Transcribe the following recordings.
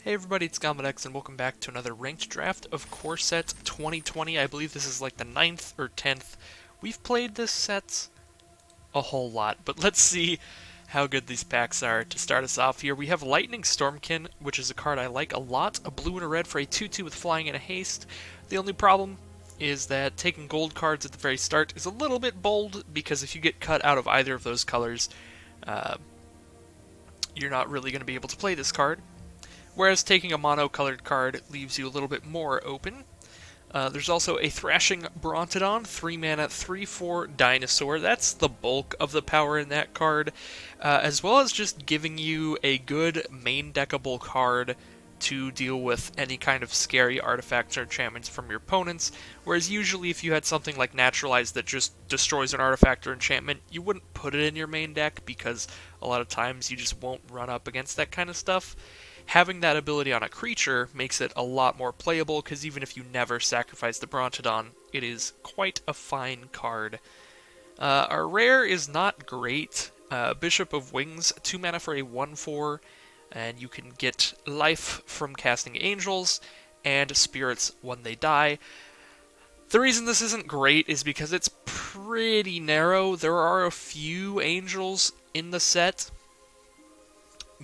Hey everybody, it's Gomedex, and welcome back to another ranked draft of Core Set 2020. I believe this is like the 9th or 10th. We've played this set a whole lot, but let's see how good these packs are. To start us off here, we have Lightning Stormkin, which is a card I like a lot. A blue and a red for a 2-2 with flying and a haste. The only problem is that taking gold cards at the very start is a little bit bold, because if you get cut out of either of those colors, you're not really going to be able to play this card. Whereas taking a mono-colored card leaves you a little bit more open. There's also a Thrashing Brontodon, 3-mana, 3/4 dinosaur. That's the bulk of the power in that card, as well as just giving you a good main deckable card to deal with any kind of scary artifacts or enchantments from your opponents, whereas usually if you had something like Naturalize that just destroys an artifact or enchantment, you wouldn't put it in your main deck because a lot of times you just won't run up against that kind of stuff. Having that ability on a creature makes it a lot more playable, because even if you never sacrifice the Brontodon, it is quite a fine card. Our rare is not great. Bishop of Wings, 2 mana for a 1/4, and you can get life from casting angels, and spirits when they die. The reason this isn't great is because it's pretty narrow. There are a few angels in the set,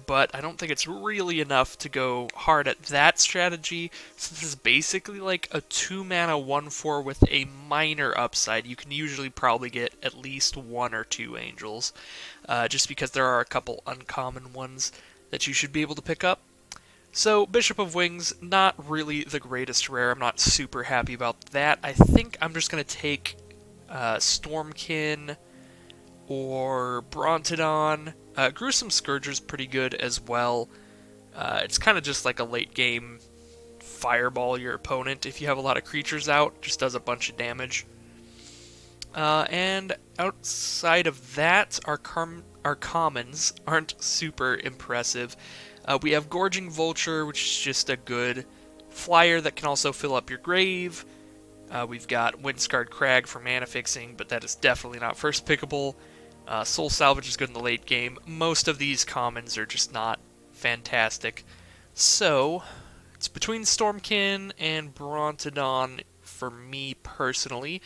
but I don't think it's really enough to go hard at that strategy, since it's basically like a 2-mana 1/4 with a minor upside. You can usually probably get at least 1 or 2 angels, just because there are a couple uncommon ones that you should be able to pick up. So Bishop of Wings, not really the greatest rare. I'm not super happy about that. I think I'm just going to take Stormkin or Brontodon. Gruesome Scourger's pretty good as well. It's kind of just like a late game fireball your opponent. If you have a lot of creatures out, just does a bunch of damage. And outside of that, our commons aren't super impressive. We have Gorging Vulture, which is just a good flyer that can also fill up your grave. We've got Windscarred Crag for mana fixing, but that is definitely not first pickable. Soul Salvage is good in the late game. Most of these commons are just not fantastic. So, it's between Stormkin and Brontodon for me personally,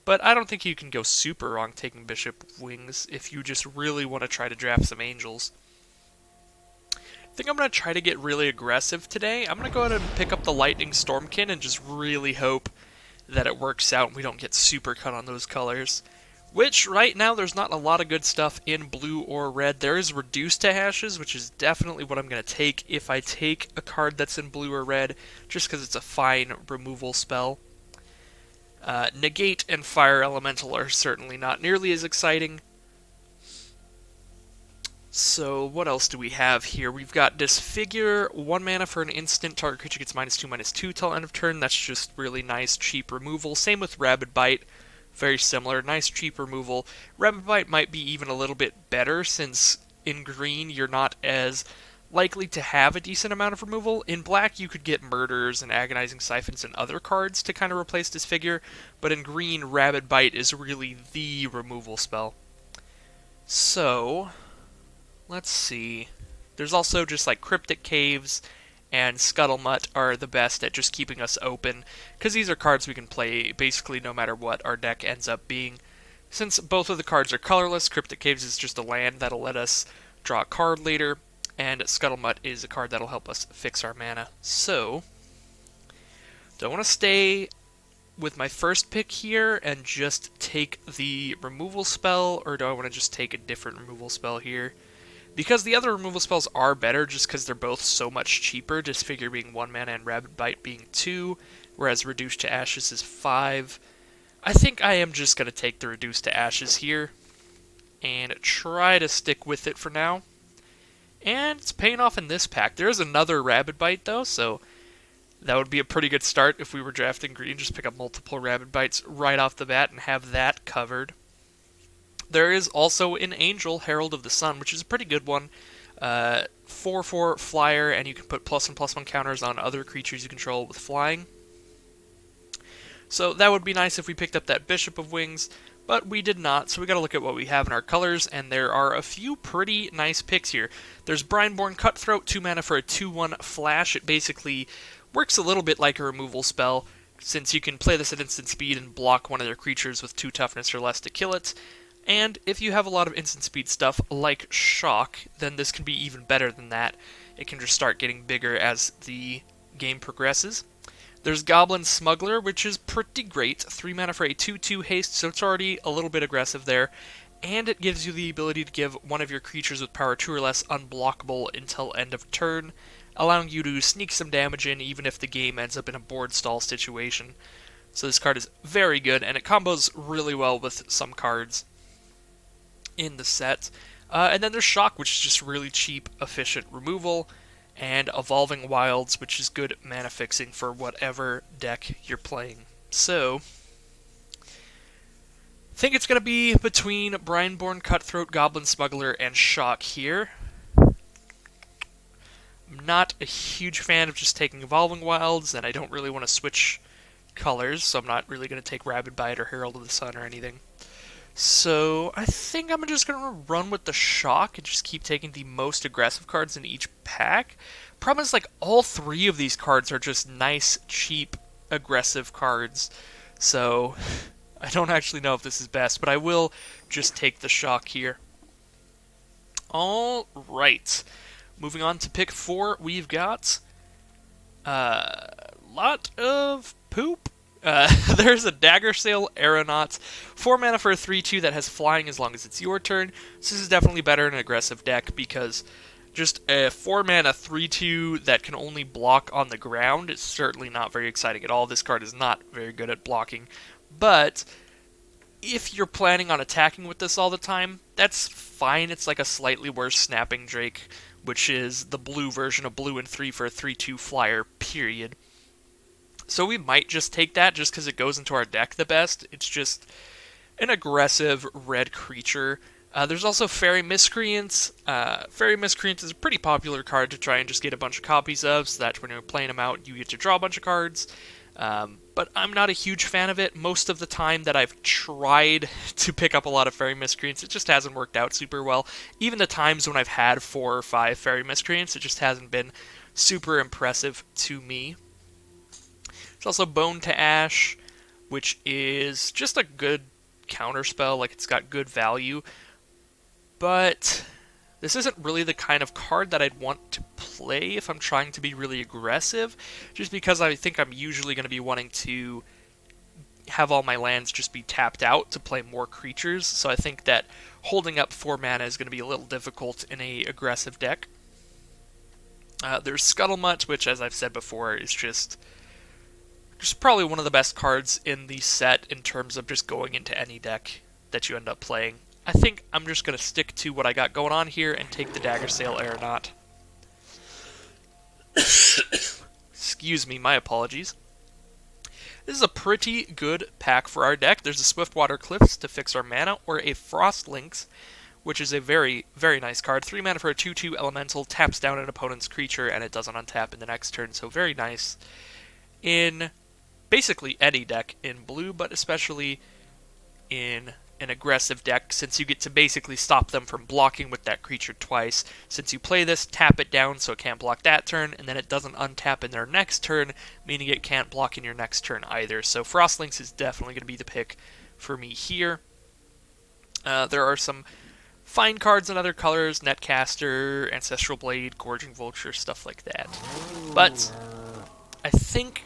but I don't think you can go super wrong taking Bishop Wings if you just really want to try to draft some angels. I think I'm going to try to get really aggressive today. I'm going to go ahead and pick up the Lightning Stormkin and just really hope that it works out and we don't get super cut on those colors. Which, right now, there's not a lot of good stuff in blue or red. There is Reduced to Ashes, which is definitely what I'm going to take if I take a card that's in blue or red, just because it's a fine removal spell. Negate and Fire Elemental are certainly not nearly as exciting. So, what else do we have here? We've got Disfigure, 1 mana for an instant. Target creature gets -2/-2 till end of turn. That's just really nice, cheap removal. Same with Rabid Bite. Very similar, nice cheap removal. Rabid Bite might be even a little bit better, since in green you're not as likely to have a decent amount of removal. In black you could get Murders and Agonizing Siphons and other cards to kind of replace Disfigure, but in green Rabid Bite is really the removal spell. So, let's see. There's also just like Cryptic Caves and Scuttlemutt are the best at just keeping us open, because these are cards we can play basically no matter what our deck ends up being. Since both of the cards are colorless, Cryptic Caves is just a land that'll let us draw a card later, and Scuttlemutt is a card that'll help us fix our mana. So, do I want to stay with my first pick here and just take the removal spell, or do I want to just take a different removal spell here? Because the other removal spells are better just because they're both so much cheaper, Disfigure being 1 mana and Rabid Bite being 2, whereas Reduced to Ashes is 5. I think I am just going to take the Reduced to Ashes here and try to stick with it for now. And it's paying off in this pack. There is another Rabid Bite though, so that would be a pretty good start if we were drafting green. Just pick up multiple Rabid Bites right off the bat and have that covered. There is also an Angel, Herald of the Sun, which is a pretty good one. 4/4 flyer, and you can put +1/+1 counters on other creatures you control with flying. So that would be nice if we picked up that Bishop of Wings, but we did not, so we got to look at what we have in our colors, and there are a few pretty nice picks here. There's Brineborn Cutthroat, 2 mana for a 2/1 flash. It basically works a little bit like a removal spell, since you can play this at instant speed and block one of their creatures with 2 toughness or less to kill it. And if you have a lot of instant speed stuff, like Shock, then this can be even better than that. It can just start getting bigger as the game progresses. There's Goblin Smuggler, which is pretty great. 3 mana for a 2/2 haste, so it's already a little bit aggressive there. And it gives you the ability to give one of your creatures with power 2 or less unblockable until end of turn, allowing you to sneak some damage in even if the game ends up in a board stall situation. So this card is very good, and it combos really well with some cards in the set. And then there's Shock, which is just really cheap, efficient removal, and Evolving Wilds, which is good mana fixing for whatever deck you're playing. So, I think it's going to be between Brineborn Cutthroat, Goblin Smuggler, and Shock here. I'm not a huge fan of just taking Evolving Wilds, and I don't really want to switch colors, so I'm not really going to take Rabid Bite or Herald of the Sun or anything. So, I think I'm just going to run with the Shock and just keep taking the most aggressive cards in each pack. Problem is, like, all 3 of these cards are just nice, cheap, aggressive cards. So, I don't actually know if this is best, but I will just take the Shock here. Alright. Moving on to pick 4, we've got a lot of poop. There's a Daggersail Aeronaut, 4 mana for a 3/2 that has flying as long as it's your turn. So this is definitely better in an aggressive deck because just a 4 mana 3/2 that can only block on the ground is certainly not very exciting at all. This card is not very good at blocking. But if you're planning on attacking with this all the time, that's fine. It's like a slightly worse Snapping Drake, which is the blue version of blue and 3 for a 3/2 flyer, period. So we might just take that just because it goes into our deck the best. It's just an aggressive red creature. There's also Fairy Miscreants. Fairy Miscreants is a pretty popular card to try and just get a bunch of copies of, so that when you're playing them out, you get to draw a bunch of cards. But I'm not a huge fan of it. Most of the time that I've tried to pick up a lot of Fairy Miscreants, it just hasn't worked out super well. Even the times when I've had 4 or 5 Fairy Miscreants, it just hasn't been super impressive to me. There's also Bone to Ash, which is just a good counterspell, like it's got good value. But this isn't really the kind of card that I'd want to play if I'm trying to be really aggressive, just because I think I'm usually going to be wanting to have all my lands just be tapped out to play more creatures, so I think that holding up 4 mana is going to be a little difficult in a aggressive deck. There's Scuttlemutt, which, as I've said before, is just probably one of the best cards in the set in terms of just going into any deck that you end up playing. I think I'm just going to stick to what I got going on here and take the Daggersail Aeronaut. Excuse me, my apologies. This is a pretty good pack for our deck. There's a Swiftwater Cliffs to fix our mana, or a Frost Lynx, which is a very, very nice card. 3 mana for a 2/2 elemental, taps down an opponent's creature, and it doesn't untap in the next turn, so very nice in basically any deck in blue, but especially in an aggressive deck, since you get to basically stop them from blocking with that creature twice. Since you play this, tap it down so it can't block that turn, and then it doesn't untap in their next turn, meaning it can't block in your next turn either. So Frost Lynx is definitely going to be the pick for me here. There are some fine cards in other colors, Netcaster, Ancestral Blade, Gorging Vulture, stuff like that. But I think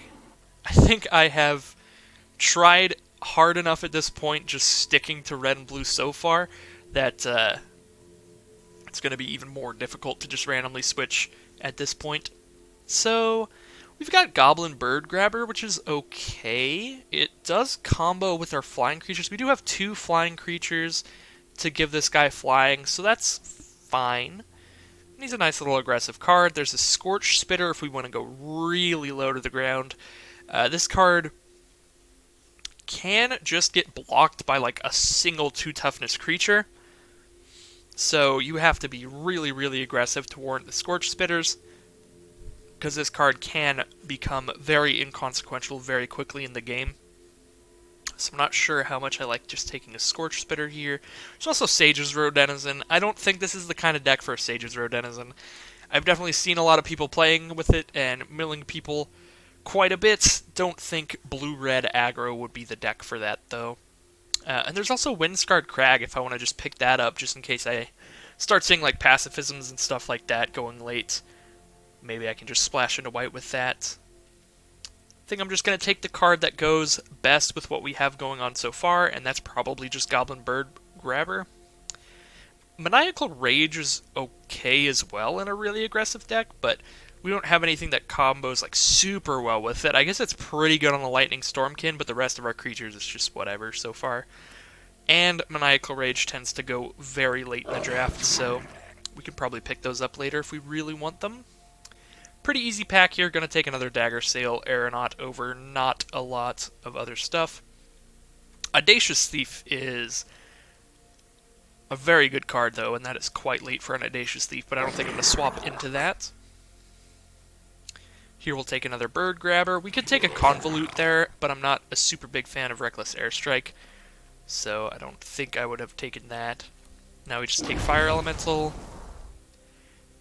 I have tried hard enough at this point, just sticking to red and blue so far, that it's going to be even more difficult to just randomly switch at this point. So we've got Goblin Bird Grabber, which is okay. It does combo with our flying creatures. We do have 2 flying creatures to give this guy flying, so that's fine. And he's a nice little aggressive card. There's a Scorch Spitter if we want to go really low to the ground. This card can just get blocked by like a single 2 toughness creature, so you have to be really, really aggressive to warrant the Scorch Spitters, because this card can become very inconsequential very quickly in the game. so I'm not sure how much I like just taking a Scorch Spitter here. There's also Sage's Road Denizen. I don't think this is the kind of deck for a Sage's Road Denizen. I've definitely seen a lot of people playing with it and milling people quite a bit. Don't think blue-red aggro would be the deck for that, though. And there's also Windscarred Crag if I want to just pick that up, just in case I start seeing like pacifisms and stuff like that going late. Maybe I can just splash into white with that. I think I'm just going to take the card that goes best with what we have going on so far, and that's probably just Goblin Bird Grabber. Maniacal Rage is okay as well in a really aggressive deck, but we don't have anything that combos like super well with it. I guess it's pretty good on the Lightning Stormkin, but the rest of our creatures is just whatever so far. And Maniacal Rage tends to go very late in the draft, so we could probably pick those up later if we really want them. Pretty easy pack here. Going to take another Dagger Sail Aeronaut over not a lot of other stuff. Audacious Thief is a very good card, though, and that is quite late for an Audacious Thief, but I don't think I'm going to swap into that. Here we'll take another Bird Grabber. We could take a Convolute there, but I'm not a super big fan of Reckless Airstrike, so I don't think I would have taken that. Now we just take Fire Elemental,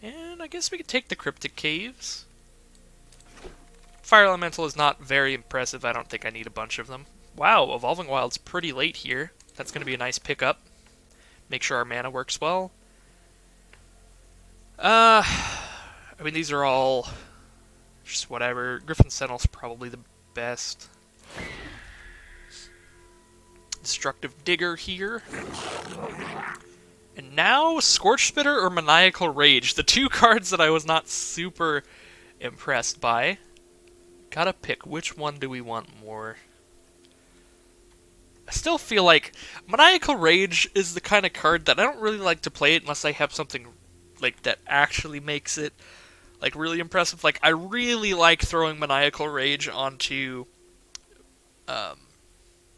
and I guess we could take the Cryptic Caves. Fire Elemental is not very impressive. I don't think I need a bunch of them. Wow, Evolving Wild's pretty late here. That's going to be a nice pickup. Make sure our mana works well. I mean, these are all just whatever. Griffin Sentinel's probably the best. Destructive Digger here. And now, Scorch Spitter or Maniacal Rage. The two cards that I was not super impressed by. Gotta pick, which one do we want more? I still feel like Maniacal Rage is the kind of card that I don't really like to play it unless I have something like that actually makes it like really impressive. Like, I really like throwing Maniacal Rage onto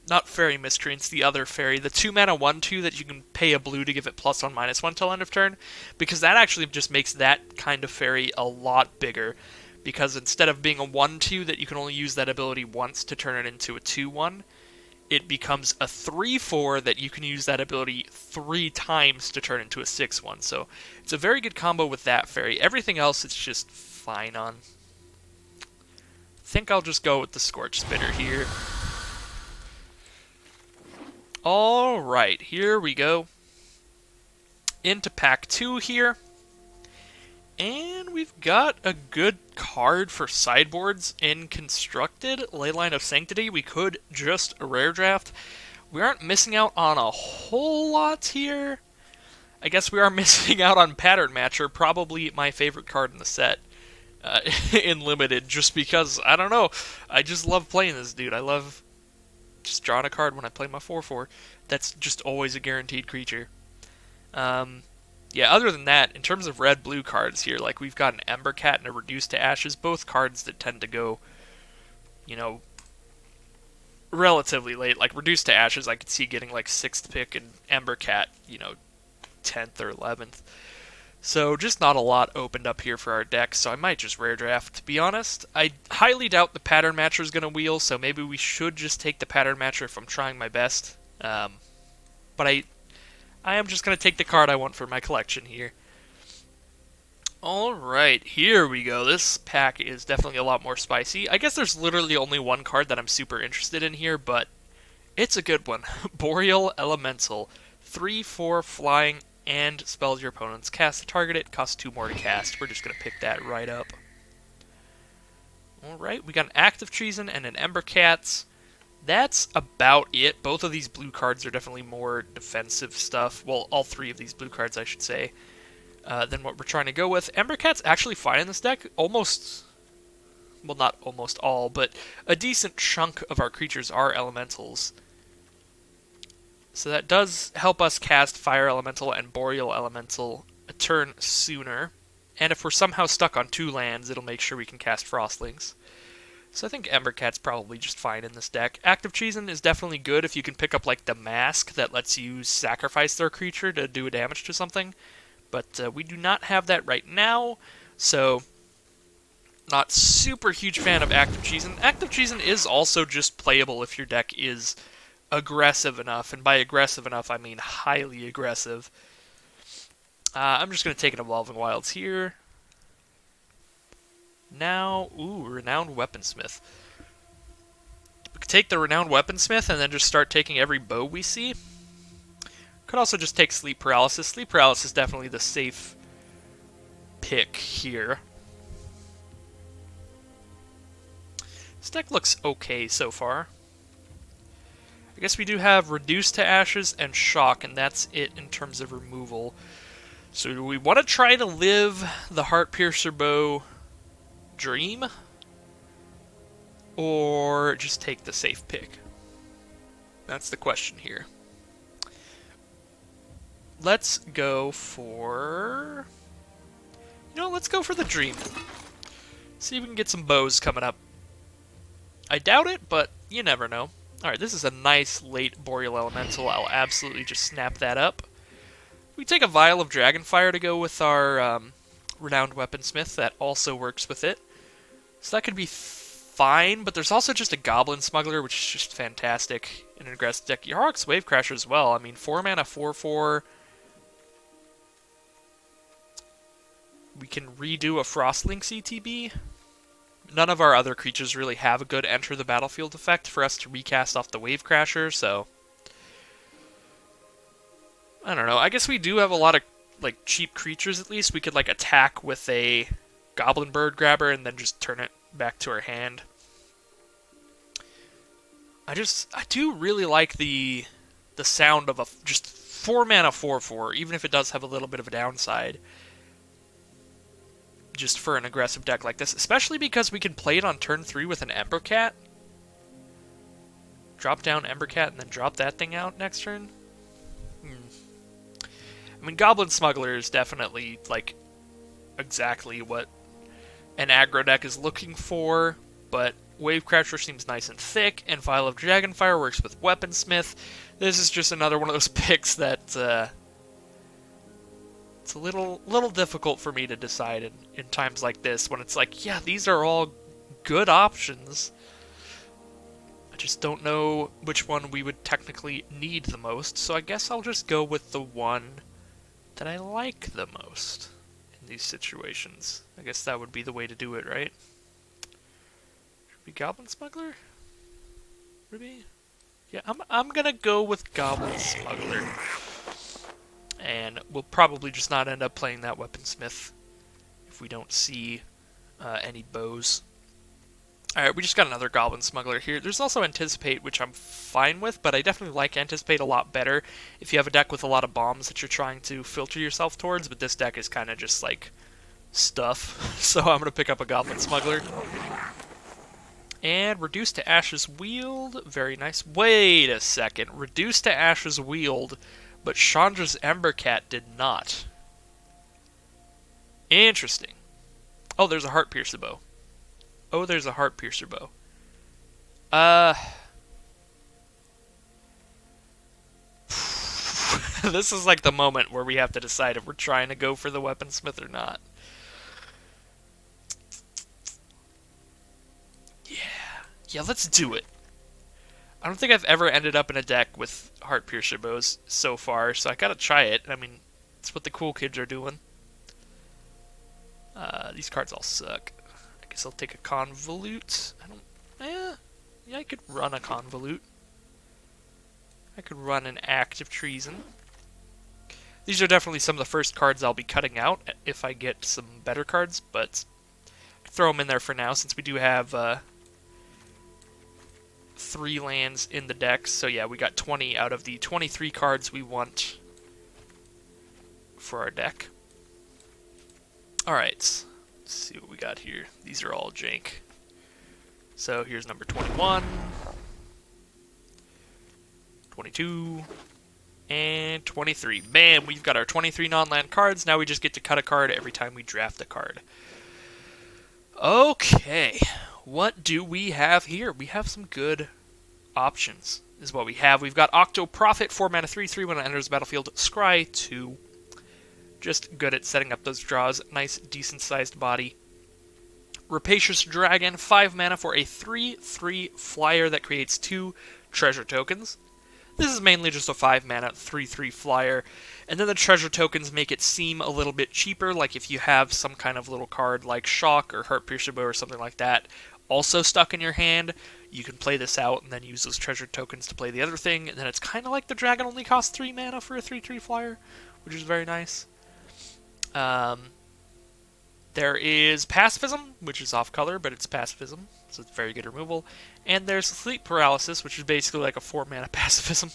not Fairy Miscreants, the other fairy, the 2-mana 1/2 that you can pay a blue to give it +1/-1 till end of turn, because that actually just makes that kind of fairy a lot bigger, because instead of being a 1/2 that you can only use that ability once to turn it into a 2/1, it becomes a 3/4 that you can use that ability 3 times to turn into a 6/1. So it's a very good combo with that fairy. Everything else it's just fine on. I think I'll just go with the Scorch Spitter here. Alright, here we go. Into pack 2 here. And we've got a good card for sideboards in Constructed, Leyline of Sanctity. We could just rare draft. We aren't missing out on a whole lot here. I guess we are missing out on Pattern Matcher, probably my favorite card in the set in Limited, just because, I don't know, I just love playing this dude. I love just drawing a card when I play my 4/4. That's just always a guaranteed creature. Yeah, other than that, in terms of red-blue cards here, like we've got an Ember Cat and a Reduced to Ashes, both cards that tend to go, you know, relatively late. Like Reduced to Ashes, I could see getting like 6th pick, and Ember Cat, you know, 10th or 11th. So just not a lot opened up here for our deck, so I might just rare draft, to be honest. I highly doubt the Pattern Matcher is going to wheel, so maybe we should just take the Pattern Matcher if I'm trying my best. But I am just going to take the card I want for my collection here. Alright, here we go. This pack is definitely a lot more spicy. I guess there's literally only one card that I'm super interested in here, but it's a good one. Boreal Elemental. 3/4 flying and spells your opponents. Cast to target it, costs 2 more to cast. We're just going to pick that right up. Alright, we got an Active Treason and an Ember Cats. That's about it. Both of these blue cards are definitely more defensive stuff. Well, all 3 of these blue cards, I should say, than what we're trying to go with. Ember Cat's actually fine in this deck. Almost, well, not almost all, but a decent chunk of our creatures are elementals. So that does help us cast Fire Elemental and Boreal Elemental a turn sooner. And if we're somehow stuck on 2 lands, it'll make sure we can cast Frostlings. So I think Ember Cat's probably just fine in this deck. Active Treason is definitely good if you can pick up like the Mask that lets you sacrifice their creature to do a damage to something. But we do not have that right now, so not super huge fan of Active Treason. Active Treason is also just playable if your deck is aggressive enough, and by aggressive enough I mean highly aggressive. I'm just going to take an Evolving Wilds here. Now, ooh, Renowned Weaponsmith. We could take the Renowned Weaponsmith and then just start taking every bow we see. Could also just take Sleep Paralysis. Sleep Paralysis is definitely the safe pick here. This deck looks okay so far. I guess we do have Reduce to Ashes and Shock, and that's it in terms of removal. So do we want to try to live the Heartpiercer Bow Dream? Or just take the safe pick? That's the question here. Let's go for... let's go for the Dream. See if we can get some bows coming up. I doubt it, but you never know. Alright, this is a nice late Boreal Elemental. I'll absolutely just snap that up. We take a Vial of Dragonfire to go with our Renowned Weaponsmith. That also works with it. So that could be fine, but there's also just a Goblin Smuggler, which is just fantastic in an aggressive deck. Yarok's Wavecrasher as well. I mean, 4 mana, 4/4. We can redo a Frostlink CTB. None of our other creatures really have a good Enter the Battlefield effect for us to recast off the Wavecrasher, so... I don't know. I guess we do have a lot of cheap creatures at least. We could attack with a Goblin Bird Grabber and then just turn it back to our hand. I do really like the sound of a just 4 mana 4/4, even if it does have a little bit of a downside. Just for an aggressive deck like this, especially because we can play it on turn 3 with an Embercat. Drop down Embercat and then drop that thing out next turn. I mean, Goblin Smuggler is definitely exactly what an aggro deck is looking for, but Wavecrasher seems nice and thick, and Vial of Dragonfire works with Weaponsmith. This is just another one of those picks that it's a little difficult for me to decide in times like this, when it's yeah, these are all good options. I just don't know which one we would technically need the most, so I guess I'll just go with the one that I like the most in these situations. I guess that would be the way to do it, right? Should be Goblin Smuggler? Maybe? Yeah, I'm gonna go with Goblin Smuggler. And we'll probably just not end up playing that Weaponsmith if we don't see any bows. Alright, we just got another Goblin Smuggler here. There's also Anticipate, which I'm fine with, but I definitely like Anticipate a lot better if you have a deck with a lot of bombs that you're trying to filter yourself towards, but this deck is kind of just stuff. So I'm going to pick up a Goblin Smuggler. And Reduce to Ashes Wield. Very nice. Wait a second. Reduce to Ashes Wield, but Chandra's Embercat did not. Interesting. Oh, there's a Heartpiercer Bow. Oh, there's a Heartpiercer Bow. This is the moment where we have to decide if we're trying to go for the Weaponsmith or not. Yeah, let's do it. I don't think I've ever ended up in a deck with Heartpiercer Bows so far, so I gotta try it. I mean, it's what the cool kids are doing. These cards all suck. I guess I'll take a Convolute. Yeah, I could run a Convolute. I could run an Act of Treason. These are definitely some of the first cards I'll be cutting out if I get some better cards, but I can throw them in there for now since we do have 3 lands in the deck. So yeah, we got 20 out of the 23 cards we want for our deck. Alright, let's see what we got here. These are all jank. So here's number 21, 22, and 23. Bam! We've got our 23 non-land cards. Now we just get to cut a card every time we draft a card. Okay, what do we have here? We have some good options, is what we have. We've got Octo Prophet, 4 mana, 3/3 when it enters the battlefield. Scry 2. Just good at setting up those draws. Nice, decent-sized body. Rapacious Dragon, 5 mana for a 3/3 flyer that creates 2 treasure tokens. This is mainly just a 5-mana 3/3 flyer, and then the treasure tokens make it seem a little bit cheaper, like if you have some kind of little card like Shock or Heartpiercer Bow or something like that also stuck in your hand, you can play this out and then use those treasure tokens to play the other thing, and then it's kind of like the dragon only costs 3 mana for a 3/3 flyer, which is very nice. There is Pacifism, which is off color, but it's Pacifism, so it's very good removal. And there's Sleep Paralysis, which is basically like a 4-mana Pacifism,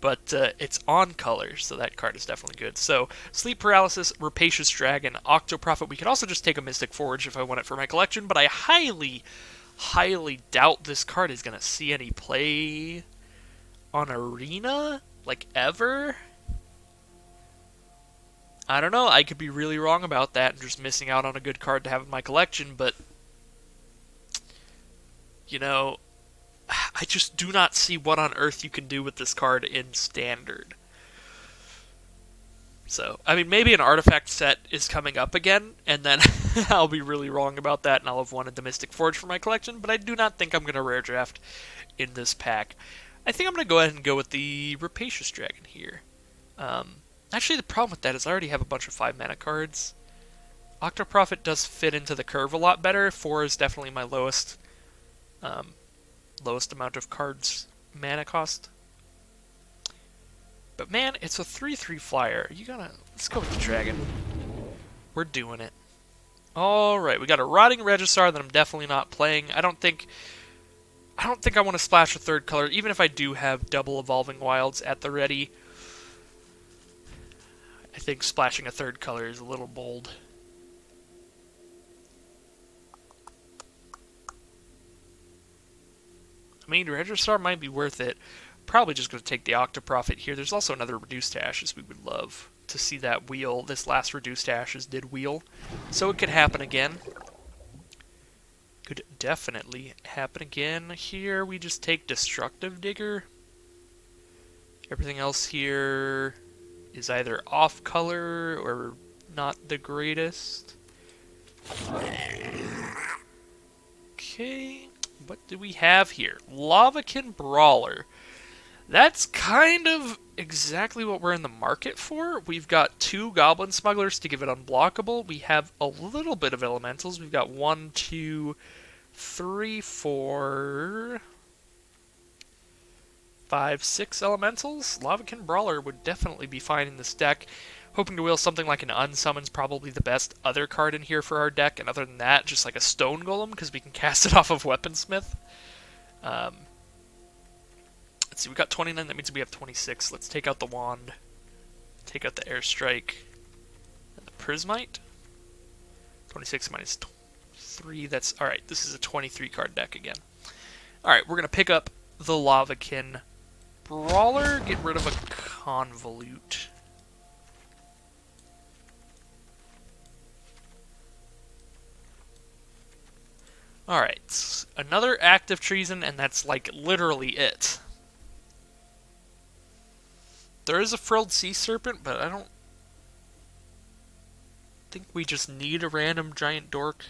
but it's on color, so that card is definitely good. So Sleep Paralysis, Rapacious Dragon, Octoprophet. We could also just take a Mystic Forge if I want it for my collection, but I highly, highly doubt this card is going to see any play on Arena, like, ever. I don't know, I could be really wrong about that and just missing out on a good card to have in my collection, but, you know, I just do not see what on earth you can do with this card in Standard. So, I mean, maybe an artifact set is coming up again, and then I'll be really wrong about that, and I'll have wanted the Mystic Forge for my collection, but I do not think I'm going to rare draft in this pack. I think I'm going to go ahead and go with the Rapacious Dragon here. Actually, the problem with that is I already have a bunch of 5-mana cards. Octoprophet does fit into the curve a lot better. 4 is definitely my lowest amount of cards mana cost. But man, it's a 3/3 flyer. Let's go with the dragon. We're doing it. Alright, we got a Rotting Regisaur that I'm definitely not playing. I don't think I want to splash a third color, even if I do have double Evolving Wilds at the ready. I think splashing a third color is a little bold. I mean, Regisaur might be worth it. Probably just going to take the Octoprophet here. There's also another Reduced to Ashes we would love to see that wheel. This last Reduced to Ashes did wheel, so it could happen again. Could definitely happen again. Here we just take Destructive Digger. Everything else here is either off color or not the greatest. Okay, what do we have here? Lavakin Brawler. That's kind of exactly what we're in the market for. We've got 2 Goblin Smugglers to give it unblockable. We have a little bit of Elementals. We've got 1, 2, 3, 4... 5, 6 Elementals. Lavakin Brawler would definitely be fine in this deck. Hoping to wheel something like an Unsummon's probably the best other card in here for our deck, and other than that, just like a Stone Golem, because we can cast it off of Weaponsmith. Let's see, we got 29, that means we have 26. Let's take out the Wand, take out the Airstrike, and the Prismite. 26 minus 3, that's... Alright, this is a 23 card deck again. Alright, we're going to pick up the Lavakin Brawler, get rid of a Convolute. Alright, another Active Treason, and that's like literally it. There is a Frilled Sea Serpent, but I don't think we just need a random Giant Dork.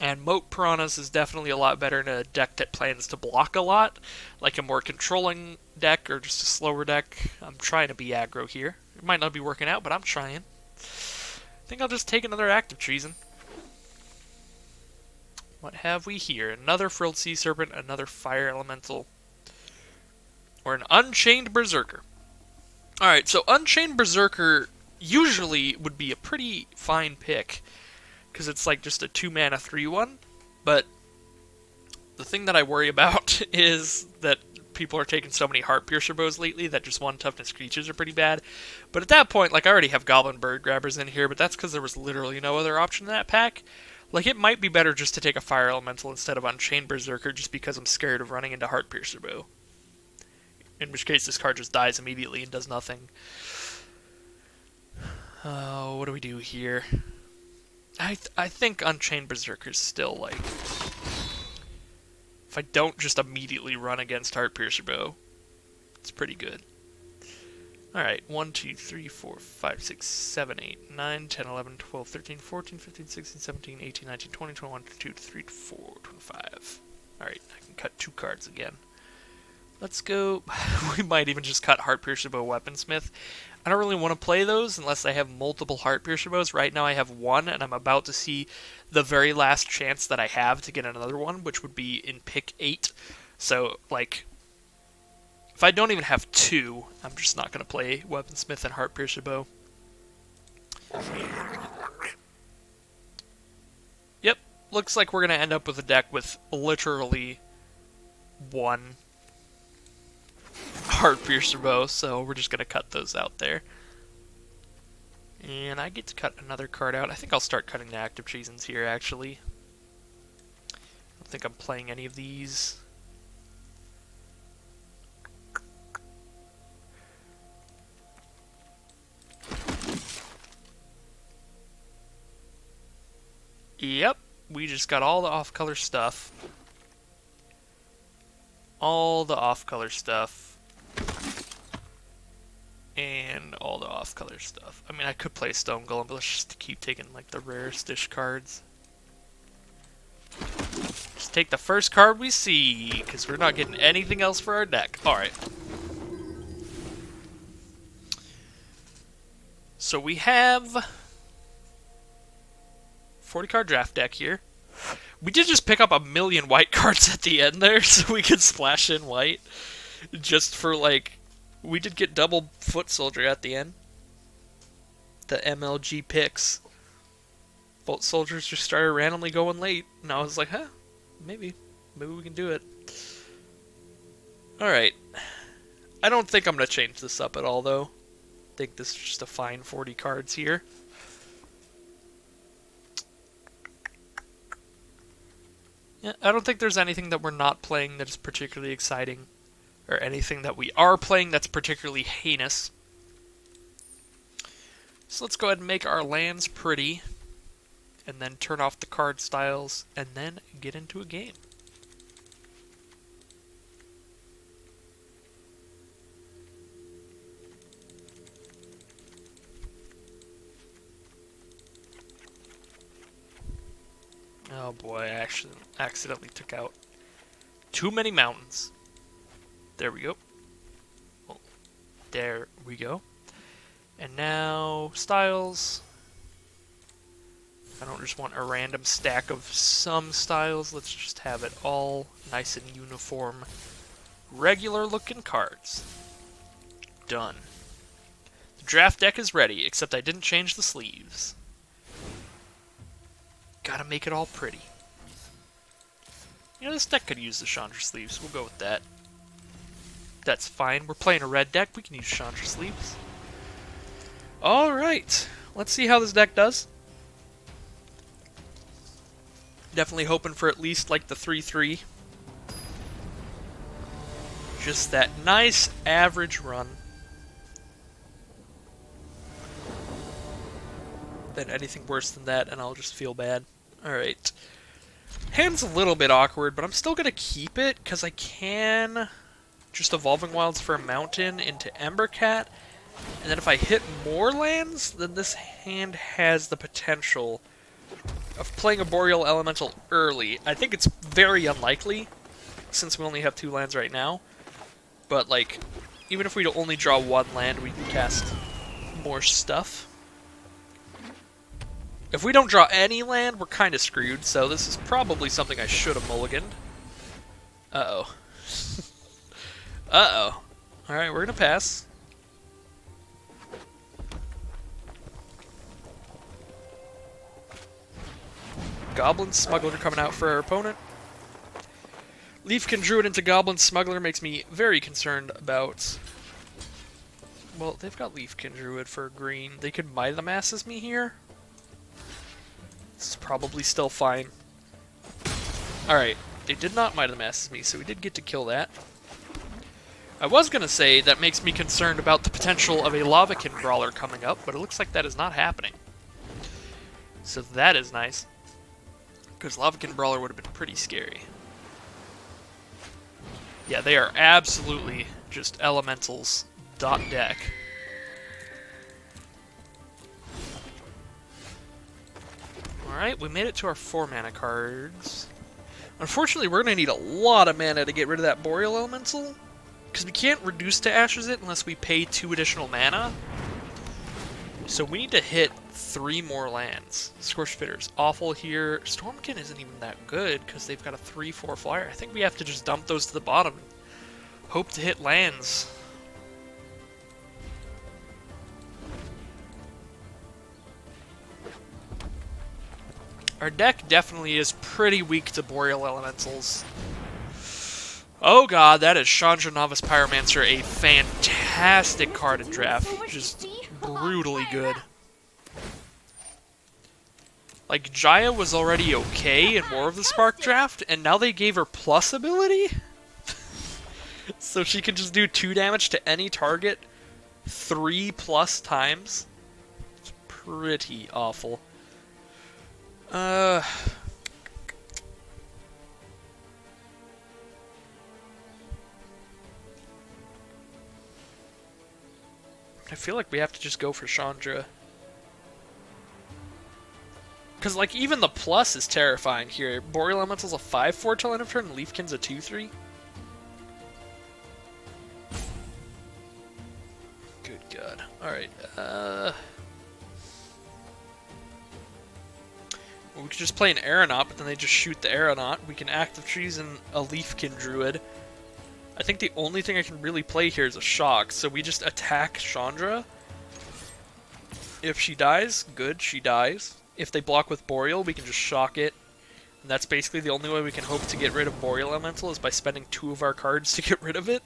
And Moat Piranhas is definitely a lot better in a deck that plans to block a lot, like a more controlling deck or just a slower deck. I'm trying to be aggro here. It might not be working out, but I'm trying. I think I'll just take another Active Treason. What have we here? Another Frilled Sea Serpent, another Fire Elemental, or an Unchained Berserker. Alright, so Unchained Berserker usually would be a pretty fine pick, because it's like just a 2-mana 3/1, but the thing that I worry about is that people are taking so many Heartpiercer Bows lately that just 1 toughness creatures are pretty bad. But at that point, like, I already have Goblin Bird Grabbers in here, but that's because there was literally no other option in that pack. Like, it might be better just to take a Fire Elemental instead of Unchained Berserker, just because I'm scared of running into Heartpiercer Bow. In which case, this card just dies immediately and does nothing. Oh, what do we do here? I think Unchained Berserker is still, like... If I don't just immediately run against Heartpiercer Bow, it's pretty good. Alright, 1, 2, 3, 4, 5, 6, 7, 8, 9, 10, 11, 12, 13, 14, 15, 16, 17, 18, 19, 20, 21, 22, 23, 24, 25. Alright, I can cut 2 cards again. Let's go. We might even just cut Heart Piercer Bow Weaponsmith. I don't really want to play those unless I have multiple Heart Piercer Bows. Right now I have one, and I'm about to see the very last chance that I have to get another one, which would be in pick 8. So, like, if I don't even have two, I'm just not going to play Weaponsmith and Heart Piercer Bow. Yep, looks like we're going to end up with a deck with literally one Heart Piercer Bow, so we're just going to cut those out there. And I get to cut another card out. I think I'll start cutting the Active Seasons here, actually. I don't think I'm playing any of these. Yep, we just got all the off-color stuff. All the off-color stuff. And all the off-color stuff. I mean, I could play Stone Golem, but let's just keep taking, like, the rarest-ish cards. Just take the first card we see, because we're not getting anything else for our deck. Alright. So we have 40-card draft deck here. We did just pick up 1,000,000 white cards at the end there, so we could splash in white. Just for, like... We did get double Foot Soldier at the end. The MLG picks. Foot Soldiers just started randomly going late. And I was like, huh, maybe we can do it. Alright. I don't think I'm going to change this up at all, though. I think this is just a fine 40 cards here. Yeah, I don't think there's anything that we're not playing that is particularly exciting. Or anything that we are playing that's particularly heinous. So let's go ahead and make our lands pretty. And then turn off the card styles. And then get into a game. Oh boy, I actually accidentally took out too many mountains. There we go. Oh, there we go. And now, styles. I don't just want a random stack of some styles. Let's just have it all nice and uniform. Regular looking cards. Done. The draft deck is ready, except I didn't change the sleeves. Gotta make it all pretty. You know, this deck could use the Chandra sleeves. We'll go with that. That's fine. We're playing a red deck. We can use Chandra sleeves. Alright. Let's see how this deck does. Definitely hoping for at least like the 3-3. Just that nice average run. Then anything worse than that and I'll just feel bad. Alright. Hand's a little bit awkward, but I'm still going to keep it because I can... Just Evolving Wilds for a Mountain into Embercat. And then if I hit more lands, then this hand has the potential of playing a Boreal Elemental early. I think it's very unlikely, since we only have 2 lands right now. But, like, even if we only draw 1 land, we can cast more stuff. If we don't draw any land, we're kind of screwed, so this is probably something I should have mulliganed. Uh-oh. Uh-oh. Alright, we're gonna pass. Goblin Smuggler coming out for our opponent. Leafkin Druid into Goblin Smuggler makes me very concerned about... Well, they've got Leafkin Druid for green. They could Might of the Masses me here. This is probably still fine. Alright, they did not Might of the Masses me, so we did get to kill that. I was going to say that makes me concerned about the potential of a Lavakin Brawler coming up, but it looks like that is not happening. So that is nice. Because Lavakin Brawler would have been pretty scary. Yeah, they are absolutely just elementals. Deck. Alright, we made it to our 4 mana cards. Unfortunately, we're going to need a lot of mana to get rid of that Boreal Elemental. Because we can't reduce to ashes it unless we pay 2 additional mana. So we need to hit 3 more lands. Scorched Bitter's awful here. Stormkin isn't even that good because they've got a 3/4 flyer. I think we have to just dump those to the bottom and hope to hit lands. Our deck definitely is pretty weak to Boreal Elementals. Oh god, that is Chandra Novice Pyromancer, a fantastic card in draft. Just brutally good. Like, Jaya was already okay in War of the Spark draft, and now they gave her plus ability? So she can just do 2 damage to any target 3+ times. It's pretty awful. I feel like we have to just go for Chandra. Because, like, even the plus is terrifying here. Boreal Elemental's a 5/4 till end of turn, and Leafkin's a 2/3. Good god. Alright, we could just play an Aeronaut, but then they just shoot the Aeronaut. We can Active Treason a Leafkin Druid. I think the only thing I can really play here is a Shock, so we just attack Chandra. If she dies, good, she dies. If they block with Boreal, we can just Shock it. And that's basically the only way we can hope to get rid of Boreal Elemental, is by spending 2 of our cards to get rid of it.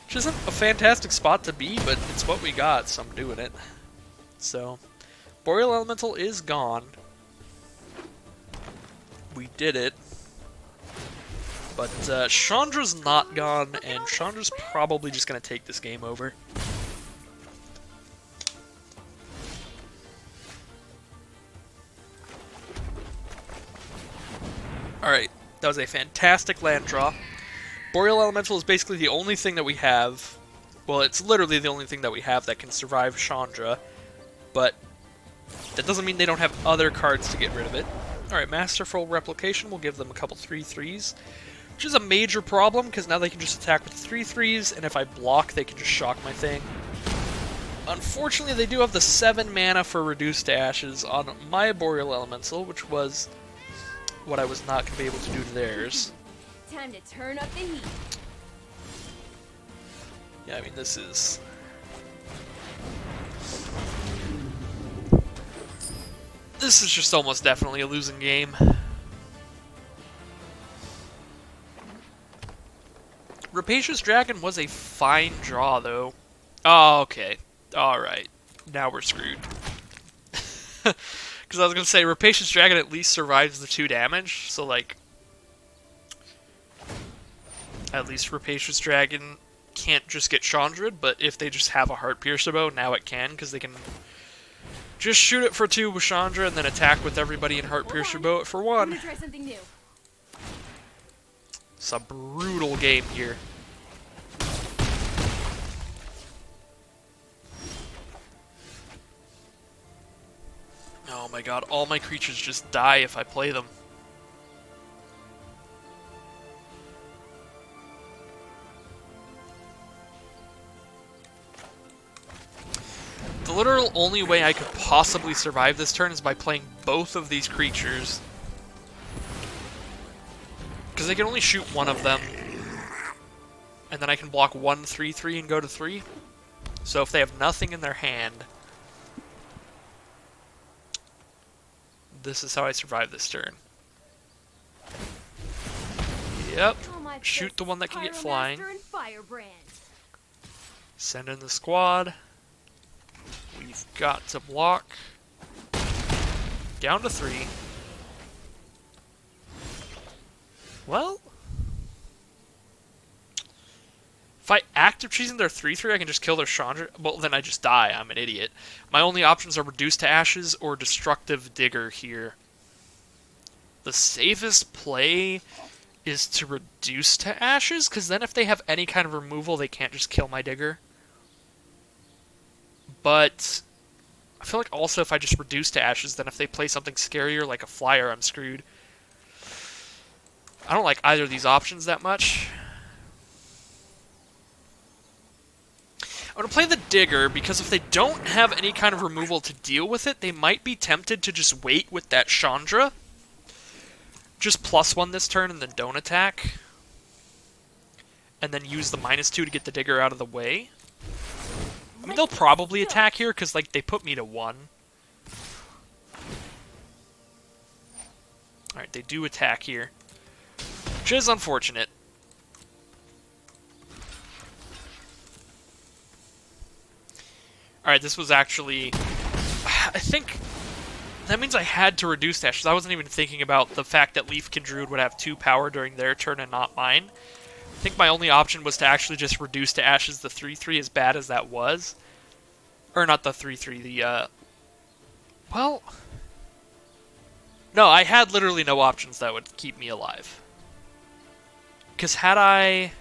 Which isn't a fantastic spot to be, but it's what we got, so I'm doing it. So, Boreal Elemental is gone. We did it. But Chandra's not gone, and Chandra's probably just going to take this game over. Alright, that was a fantastic land draw. Boreal Elemental is basically the only thing that we have. Well, it's literally the only thing that we have that can survive Chandra. But that doesn't mean they don't have other cards to get rid of it. Alright, Masterful Replication will give them a couple 3/3s. Which is a major problem, because now they can just attack with 3/3s, and if I block, they can just shock my thing. Unfortunately, they do have the 7 mana for Reduced to Ashes on my Boreal Elemental, which was what I was not going to be able to do to theirs. Time to turn up the heat. Yeah, I mean, this is... This is just almost definitely a losing game. Rapacious Dragon was a fine draw, though. Oh, okay. Alright. Now we're screwed. Because I was going to say, Rapacious Dragon at least survives the 2 damage, so, like... At least Rapacious Dragon can't just get Chandra'd, but if they just have a Heart Piercer bow, now it can, because they can just shoot it for 2 with Chandra, and then attack with everybody in Heart Piercer bow for 1. I'm gonna try something new. It's a brutal game here. Oh my god, all my creatures just die if I play them. The literal only way I could possibly survive this turn is by playing both of these creatures. Because they can only shoot one of them. And then I can block 1 3/3 and go to 3. So if they have nothing in their hand, this is how I survive this turn. Yep. Shoot the one that can get flying. Send in the squad. We've got to block. Down to 3. Well, if I Active Treason their 3/3, I can just kill their Chandra. Well, then I just die. I'm an idiot. My only options are Reduced to Ashes or Destructive Digger here. The safest play is to Reduce to Ashes, because then if they have any kind of removal, they can't just kill my Digger. But I feel like also if I just Reduce to Ashes, then if they play something scarier like a Flyer, I'm screwed. I don't like either of these options that much. I'm going to play the Digger, because if they don't have any kind of removal to deal with it, they might be tempted to just wait with that Chandra. Just +1 this turn and then don't attack. And then use the -2 to get the Digger out of the way. I mean, they'll probably attack here, because, like, they put me to 1. Alright, they do attack here. Which is unfortunate. Alright, this was actually... I think... That means I had to reduce Ashes. I wasn't even thinking about the fact that Leafkin Druid would have 2 power during their turn and not mine. I think my only option was to actually just reduce to Ashes the 3/3, as bad as that was. Or not the 3/3, the, well... No, I had literally no options that would keep me alive. Because had I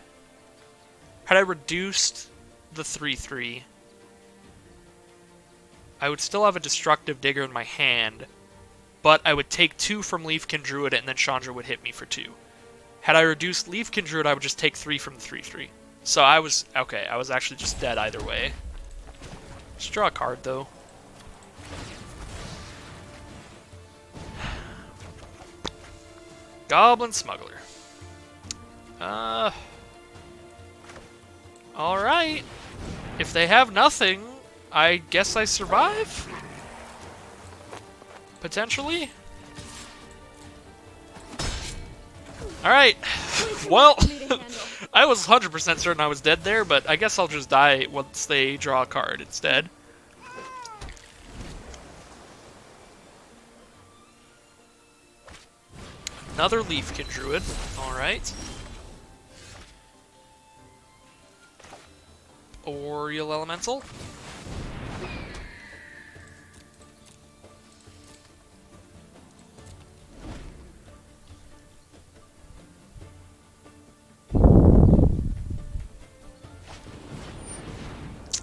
reduced the 3/3... I would still have a Destructive Digger in my hand, but I would take 2 from Leafkin Druid, and then Chandra would hit me for 2. Had I reduced Leafkin Druid, I would just take 3 from the 3/3. So I was... Okay, I was actually just dead either way. Let's draw a card, though. Goblin Smuggler. Alright. If they have nothing... I guess I survive? Potentially? Alright. Well, I was 100% certain I was dead there, but I guess I'll just die once they draw a card instead. Another Leafkin Druid. Alright. Oriel Elemental.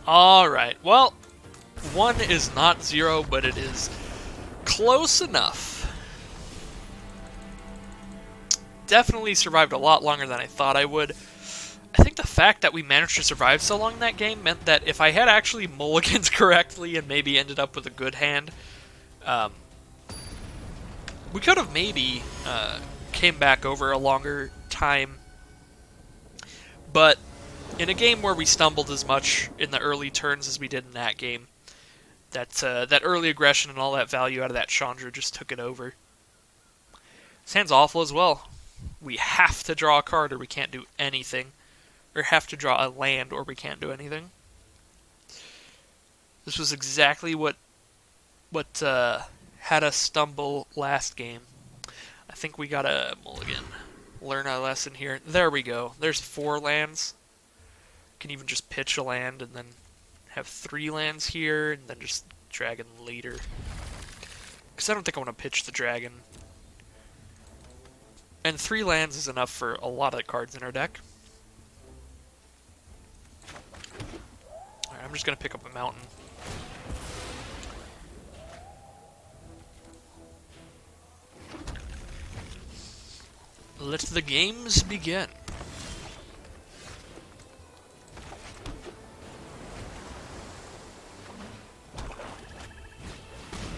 Alright, well, 1 is not 0, but it is close enough. Definitely survived a lot longer than I thought I would. I think the fact that we managed to survive so long in that game meant that if I had actually mulliganed correctly and maybe ended up with a good hand, we could have maybe came back over a longer time. But in a game where we stumbled as much in the early turns as we did in that game, that early aggression and all that value out of that Chandra just took it over. This hand's awful as well. We have to draw a card or we can't do anything. Or have to draw a land or we can't do anything. This was exactly what had us stumble last game. I think we got a mulligan. Learn our lesson here. There we go. There's 4 lands. Can even just pitch a land and then have 3 lands here and then just dragon later. Because I don't think I want to pitch the dragon. And 3 lands is enough for a lot of the cards in our deck. Alright, I'm just going to pick up a mountain. Let the games begin.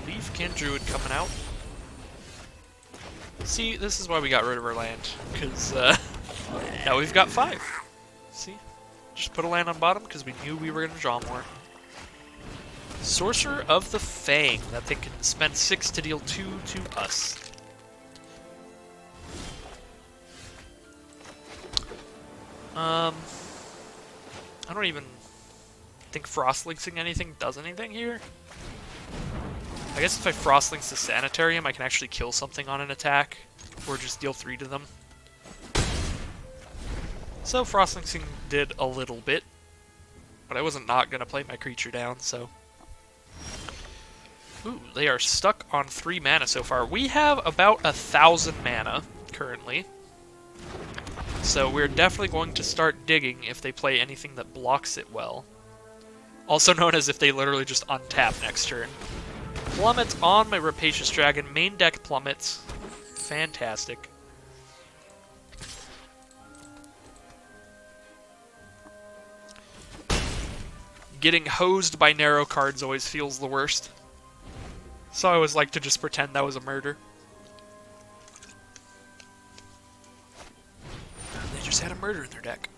Leafkin Druid coming out. See, this is why we got rid of our land, because now we've got 5. See? Just put a land on bottom because we knew we were going to draw more. Sorcerer of the Fang. That thing can spend 6 to deal 2 to us. I don't even think Frostlinksing anything does anything here. I guess if I Frostlinks the Sanitarium, I can actually kill something on an attack, or just deal 3 to them. So Frostlinksing did a little bit, but I wasn't not going to play my creature down, so... Ooh, they are stuck on 3 mana so far. We have about 1,000 mana, currently. So we're definitely going to start digging if they play anything that blocks it well. Also known as if they literally just untap next turn. Plummets on my Rapacious Dragon. Main deck plummets. Fantastic. getting hosed by narrow cards always feels the worst. So I always like to just pretend that was a murder. They just had a murder in their deck.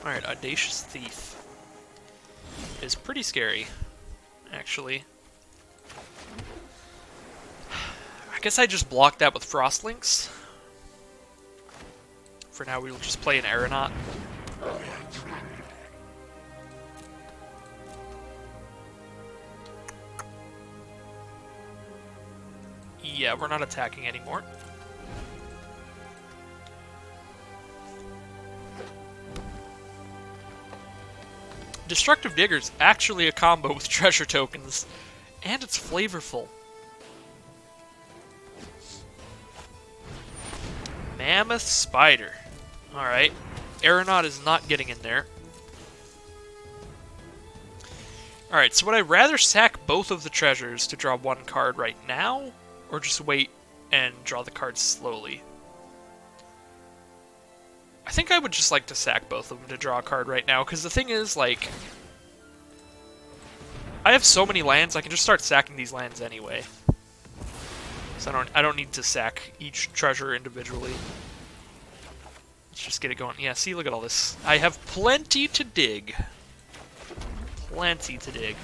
Alright, Audacious Thief is pretty scary, actually. I guess I just blocked that with Frostlinks. For now, we will just play an Aeronaut. Yeah, we're not attacking anymore. Destructive Digger's actually a combo with treasure tokens, and it's flavorful. Mammoth Spider. Alright. Aeronaut is not getting in there. Alright, so would I rather sack both of the treasures to draw one card right now, or just wait and draw the cards slowly? I think I would just like to sack both of them to draw a card right now, because the thing is, like, I have so many lands, I can just start sacking these lands anyway. So I don't need to sack each treasure individually. Let's just get it going. Yeah, see, look at all this. I have plenty to dig. Plenty to dig.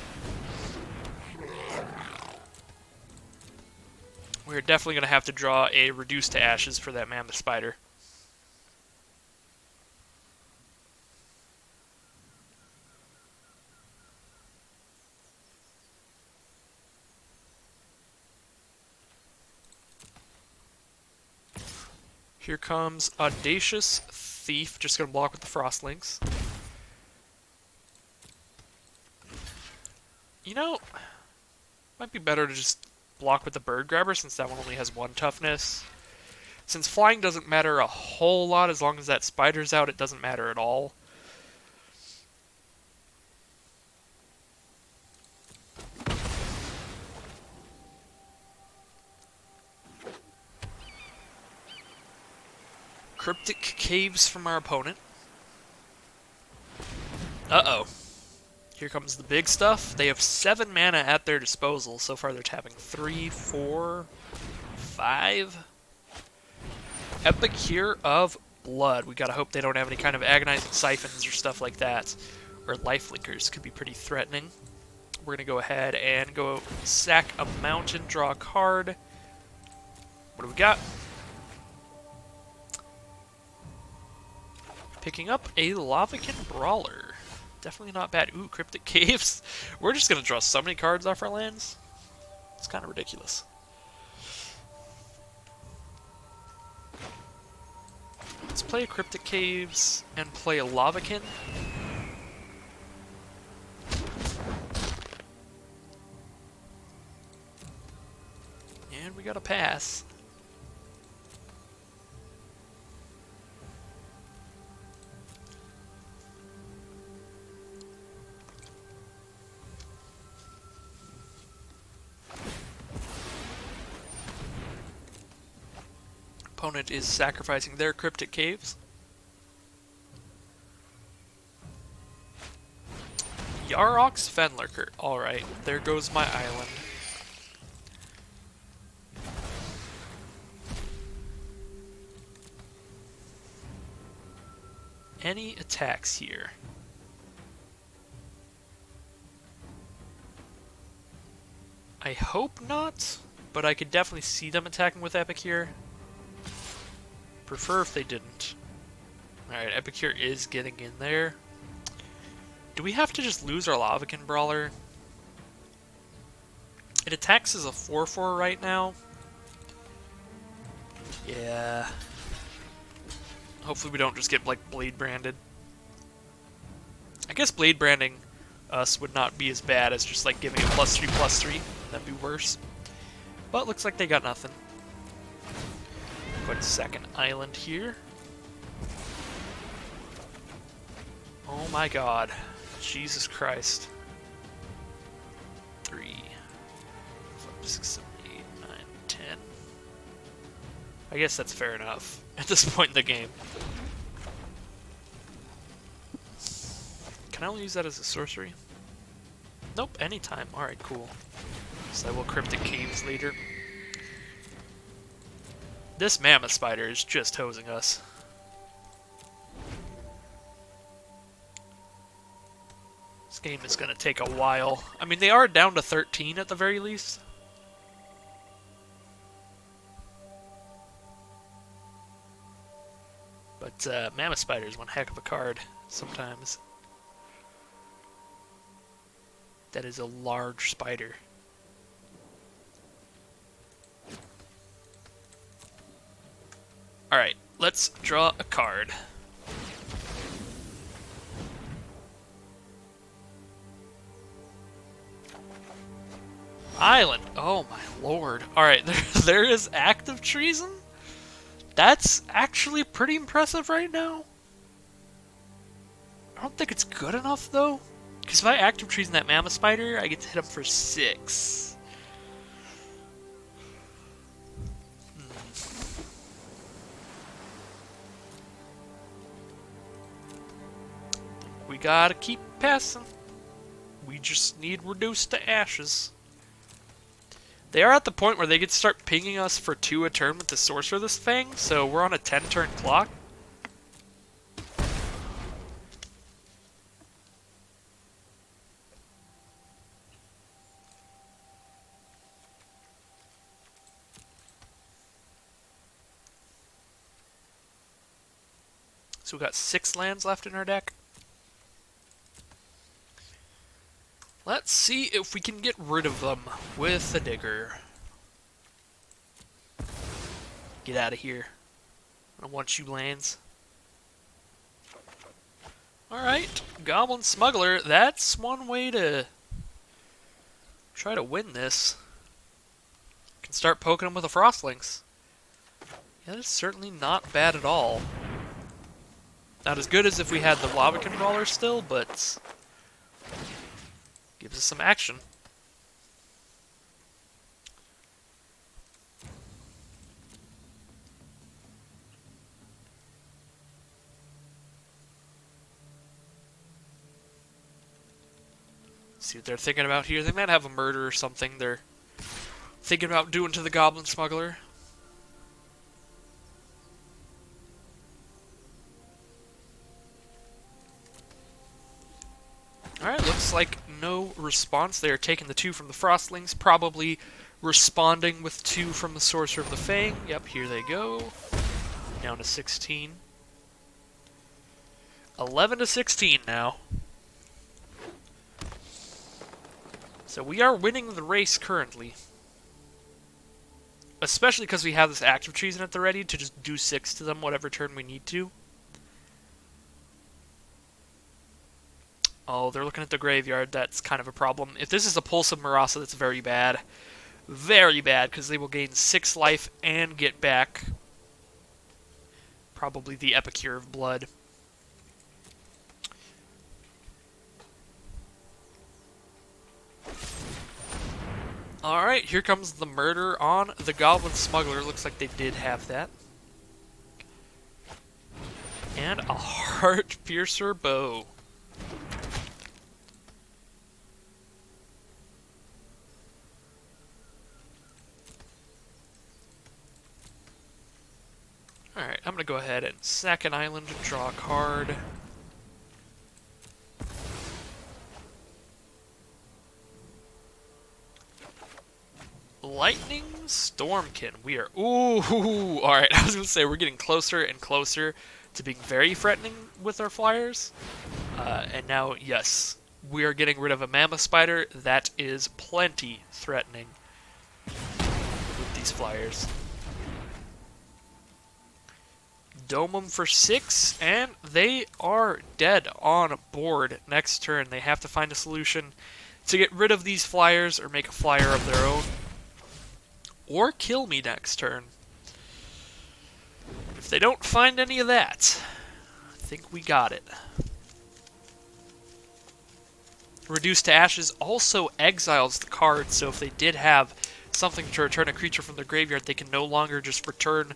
We're definitely going to have to draw a Reduce to Ashes for that Mammoth Spider. Here comes Audacious Thief. Just going to block with the Frostlinks. You know, might be better to just block with the Bird Grabber since that one only has 1 toughness. Since flying doesn't matter a whole lot, as long as that spider's out, it doesn't matter at all. Cryptic Caves from our opponent. Uh-oh. Here comes the big stuff. They have 7 mana at their disposal. So far they're tapping 3, 4, 5. Epicure of Blood. We gotta hope they don't have any kind of Agonizing Siphons or stuff like that. Or Lifelinkers could be pretty threatening. We're gonna go ahead and go sack a mountain, draw a card. What do we got? Picking up a Lavakin Brawler. Definitely not bad. Ooh, Cryptic Caves. We're just going to draw so many cards off our lands. It's kind of ridiculous. Let's play a Cryptic Caves and play a Lavakin. And we got a pass. Opponent is sacrificing their Cryptic Caves. Yarok's Fenlurker. Alright, there goes my island. Any attacks here? I hope not, but I could definitely see them attacking with Epicure. Prefer if they didn't. Alright, Epicure is getting in there. Do we have to just lose our Lavakin Brawler? It attacks as a 4/4 right now. Yeah. Hopefully we don't just get, like, Blade Branded. I guess Blade Branding us would not be as bad as just, like, giving it +3/+3. That'd be worse. But looks like they got nothing. Go ahead and sack an island here. Oh my god. Jesus Christ. 3, 5, 6, 7, 8, 9, 10. I guess that's fair enough at this point in the game. Can I only use that as a sorcery? Nope, anytime. Alright, cool. So I will Cryptic Caves later. This Mammoth Spider is just hosing us. This game is going to take a while. I mean, they are down to 13 at the very least. But Mammoth Spider is one heck of a card sometimes. That is a large spider. Alright, let's draw a card. Island. Oh my lord. Alright, there is active treason? That's actually pretty impressive right now. I don't think it's good enough though. Because if I active treason that Mammoth Spider, I get to hit him for 6. We gotta keep passing. We just need reduced to ashes. They are at the point where they get to start pinging us for 2 a turn with the Sorcerer this thing, so we're on a 10-turn clock. So we've got 6 lands left in our deck. Let's see if we can get rid of them with the Digger. Get out of here. I don't want you lands. Alright, Goblin Smuggler. That's one way to try to win this. Can start poking them with a Frostlings. Yeah, that's certainly not bad at all. Not as good as if we had the Lava Controller still, but gives us some action. See what they're thinking about here. They might have a murder or something they're thinking about doing to the Goblin Smuggler. Alright, looks like no response. They are taking the 2 from the Frostlings, probably responding with 2 from the Sorcerer of the Fang. Yep, here they go. Down to 16. 11 to 16 now. So we are winning the race currently. Especially because we have this active treason at the ready to just do 6 to them whatever turn we need to. Oh, they're looking at the graveyard. That's kind of a problem. If this is a Pulse of Marasa, that's very bad. Very bad, because they will gain 6 life and get back probably the Epicure of Blood. Alright, here comes the murder on the Goblin Smuggler. Looks like they did have that. And a Heart Piercer Bow. Alright, I'm going to go ahead and sack an island and draw a card. Lightning Stormkin. We are... Ooh! Alright, I was going to say, we're getting closer and closer to being very threatening with our flyers. And now, yes, we are getting rid of a Mammoth Spider. That is plenty threatening with these flyers. Dome them for 6, and they are dead on board next turn. They have to find a solution to get rid of these flyers or make a flyer of their own. Or kill me next turn. If they don't find any of that, I think we got it. Reduced to Ashes also exiles the card, so if they did have something to return a creature from their graveyard, they can no longer just return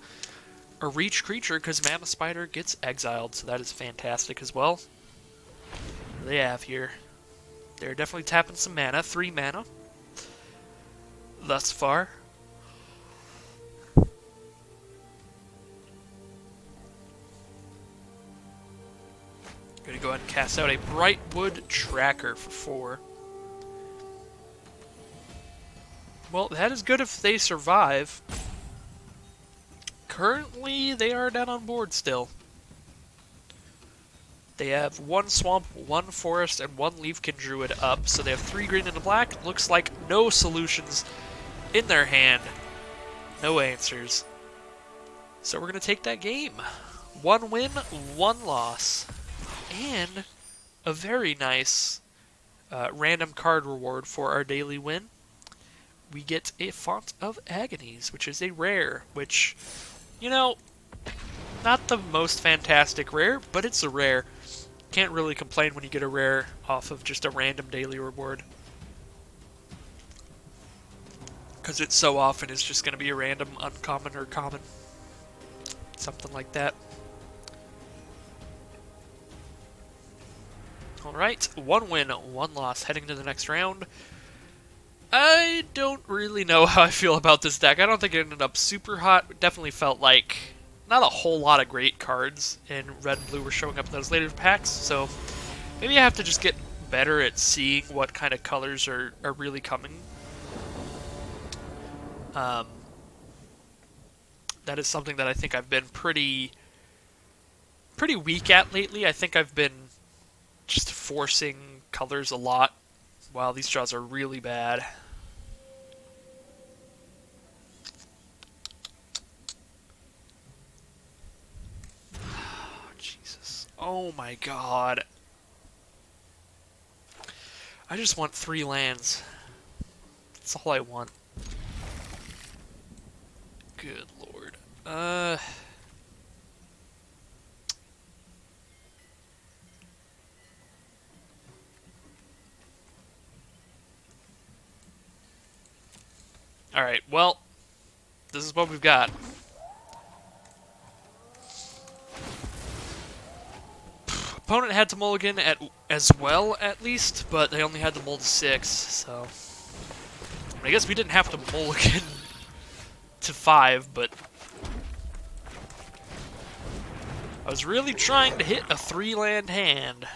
a reach creature because Mammoth Spider gets exiled, so that is fantastic as well. do they have here? They're definitely tapping some mana. 3 mana thus far. Gonna go ahead and cast out a Brightwood Tracker for 4. Well, that is good if they survive. Currently, they are down on board still. They have 1 Swamp, 1 Forest, and 1 Leafkin Druid up, so they have 3 green and a black. Looks like no solutions in their hand. No answers. So we're going to take that game. 1 win, 1 loss. And a very nice random card reward for our daily win. We get a Font of Agonies, which is a rare, which, you know, not the most fantastic rare, but it's a rare. Can't really complain when you get a rare off of just a random daily reward. Because it so often is just going to be a random uncommon or common. Something like that. Alright, 1 win, 1 loss, heading to the next round. I don't really know how I feel about this deck. I don't think it ended up super hot. It definitely felt like not a whole lot of great cards in red and blue were showing up in those later packs, so maybe I have to just get better at seeing what kind of colors are really coming. That is something that I think I've been pretty weak at lately. I think I've been just forcing colors a lot. Wow, these draws are really bad. Oh, Jesus. Oh my god. I just want 3 lands. That's all I want. Good lord. Alright, well, this is what we've got. Opponent had to mulligan as well, at least, but they only had to mull to 6, so... I guess we didn't have to mulligan to 5, but... I was really trying to hit a 3-land hand.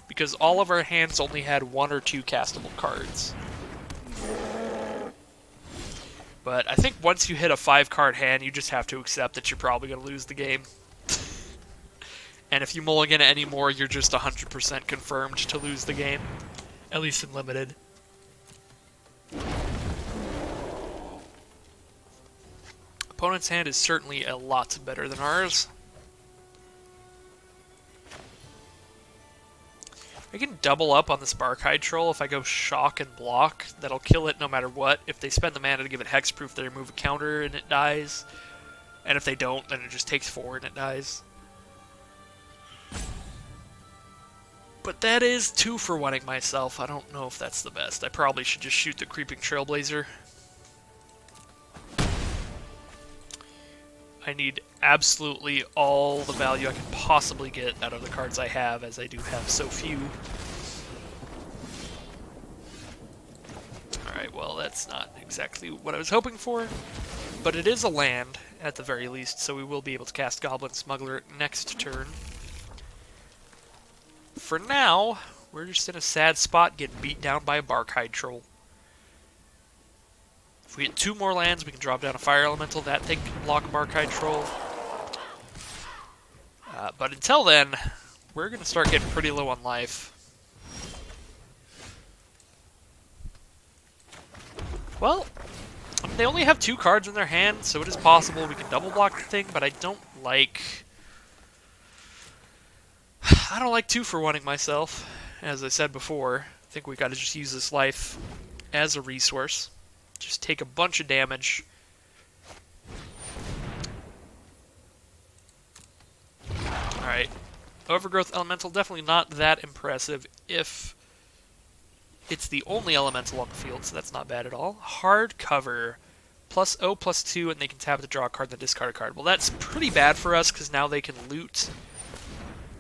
Because all of our hands only had 1 or 2 castable cards. But I think once you hit a 5-card hand, you just have to accept that you're probably going to lose the game. And if you mulligan anymore, you're just 100% confirmed to lose the game. At least in Limited. Opponent's hand is certainly a lot better than ours. I can double up on this Barkhide Troll if I go Shock and Block. That'll kill it no matter what. If they spend the mana to give it Hexproof, they remove a counter and it dies. And if they don't, then it just takes 4 and it dies. But that is 2 for 1ing myself. I don't know if that's the best. I probably should just shoot the Creeping Trailblazer. I need absolutely all the value I can possibly get out of the cards I have, as I do have so few. Alright, well, that's not exactly what I was hoping for, but it is a land, at the very least, so we will be able to cast Goblin Smuggler next turn. For now, we're just in a sad spot getting beat down by a Barkhide Troll. If we get 2 more lands, we can drop down a Fire Elemental. That thing can block a Barkhide Troll. But until then, we're going to start getting pretty low on life. Well, I mean, they only have 2 cards in their hand, so it is possible we can double block the thing, but I don't like 2 for 1ing myself, as I said before. I think we got to just use this life as a resource. Just take a bunch of damage. Alright. Overgrowth Elemental, definitely not that impressive if it's the only Elemental on the field, so that's not bad at all. Hard Cover. +0/+2, and they can tap to draw a card and then discard a card. Well, that's pretty bad for us, because now they can loot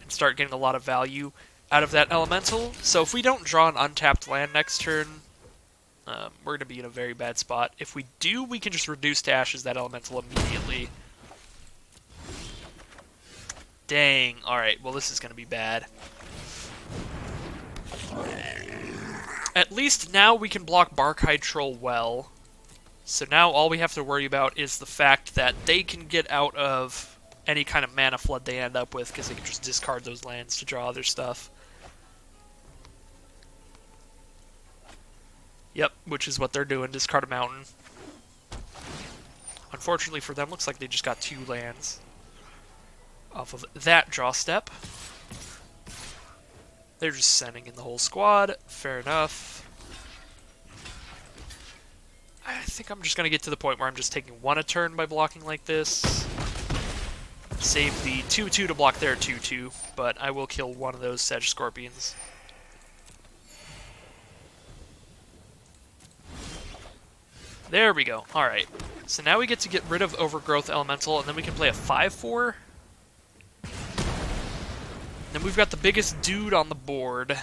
and start getting a lot of value out of that elemental. So if we don't draw an untapped land next turn, we're going to be in a very bad spot. If we do, we can just reduce to ashes that elemental immediately. Dang. Alright, well this is going to be bad. At least now we can block Barkhide Troll well. So now all we have to worry about is the fact that they can get out of any kind of mana flood they end up with, because they can just discard those lands to draw other stuff. Yep, which is what they're doing, discard a mountain. Unfortunately for them, looks like they just got 2 lands off of that draw step. They're just sending in the whole squad. Fair enough. I think I'm just going to get to the point where I'm just taking 1 a turn by blocking like this. Save the 2-2 to block their 2-2, but I will kill one of those Sedge Scorpions. There we go. Alright. So now we get to get rid of Overgrowth Elemental, and then we can play a 5-4. Then we've got the biggest dude on the board,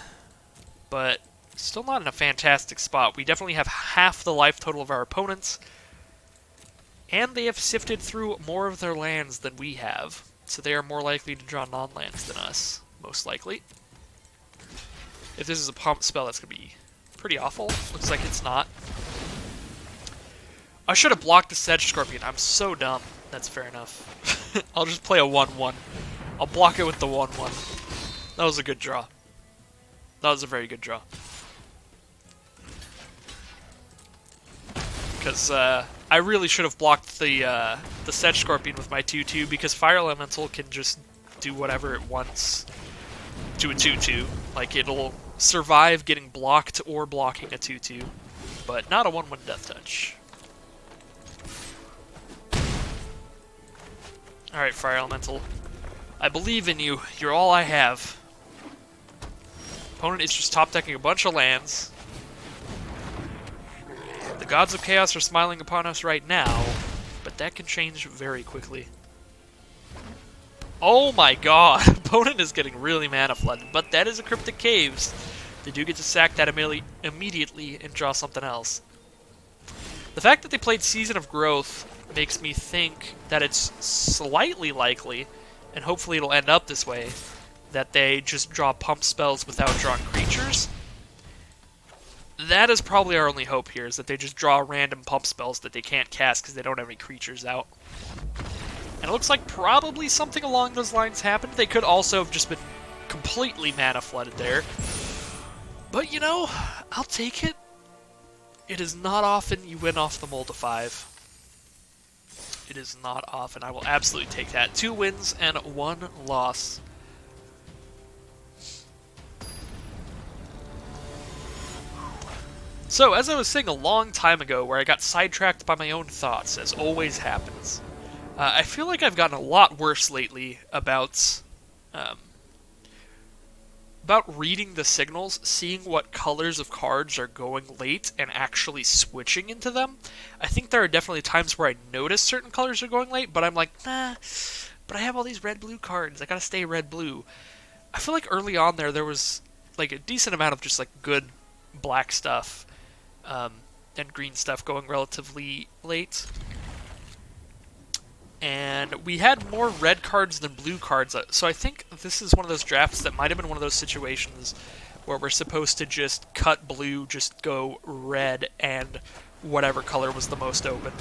but still not in a fantastic spot. We definitely have half the life total of our opponents, and they have sifted through more of their lands than we have, so they are more likely to draw non-lands than us, most likely. If this is a pump spell, that's going to be pretty awful. Looks like it's not. I should have blocked the Sedge Scorpion. I'm so dumb. That's fair enough. I'll just play a 1-1. I'll block it with the 1-1. That was a good draw. That was a very good draw. Because I really should have blocked the Sedge Scorpion with my 2-2, because Fire Elemental can just do whatever it wants to a 2-2. Like, it'll survive getting blocked or blocking a 2-2, but not a 1-1 Death Touch. Alright, Fire Elemental. I believe in you. You're all I have. Opponent is just top decking a bunch of lands. The Gods of Chaos are smiling upon us right now, but that can change very quickly. Oh my god! Opponent is getting really mana flooded, but that is a Cryptic Caves. They do get to sack that immediately and draw something else. The fact that they played Season of Growth makes me think that it's slightly likely, and hopefully it'll end up this way, that they just draw pump spells without drawing creatures. That is probably our only hope here, is that they just draw random pump spells that they can't cast because they don't have any creatures out. And it looks like probably something along those lines happened. They could also have just been completely mana flooded there. But, you know, I'll take it. It is not often you win off the Mold of 5. It is not often. I will absolutely take that. 2 wins and 1 loss. So, as I was saying a long time ago, where I got sidetracked by my own thoughts, as always happens, I feel like I've gotten a lot worse lately about reading the signals, seeing what colors of cards are going late, and actually switching into them. I think there are definitely times where I notice certain colors are going late, but I'm like, nah, but I have all these red-blue cards, I gotta stay red-blue. I feel like early on there was like a decent amount of just like good black stuff, and green stuff going relatively late. And we had more red cards than blue cards, so I think this is one of those drafts that might have been one of those situations where we're supposed to just cut blue, just go red, and whatever color was the most open.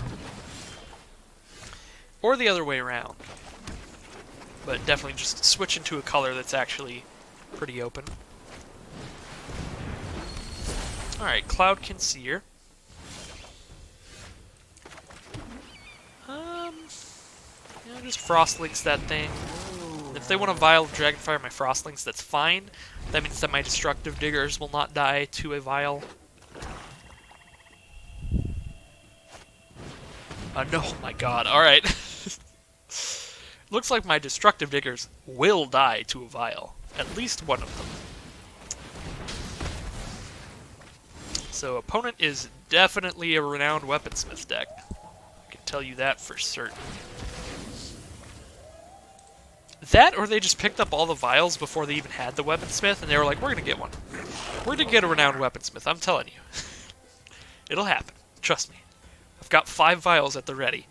Or the other way around. But definitely just switch into a color that's actually pretty open. Alright, Cloud Conceer. Just Frostlinks that thing. If they want to Vial of Dragonfire my Frostlinks, that's fine. That means that my Destructive Diggers will not die to a Vial. No, my god, alright. Looks like my Destructive Diggers will die to a Vial. At least one of them. So, opponent is definitely a Renowned Weaponsmith deck. I can tell you that for certain. That, or they just picked up all the vials before they even had the weaponsmith, and they were like, we're gonna get one. We're gonna get a renowned weaponsmith, I'm telling you. It'll happen. Trust me. I've got 5 vials at the ready.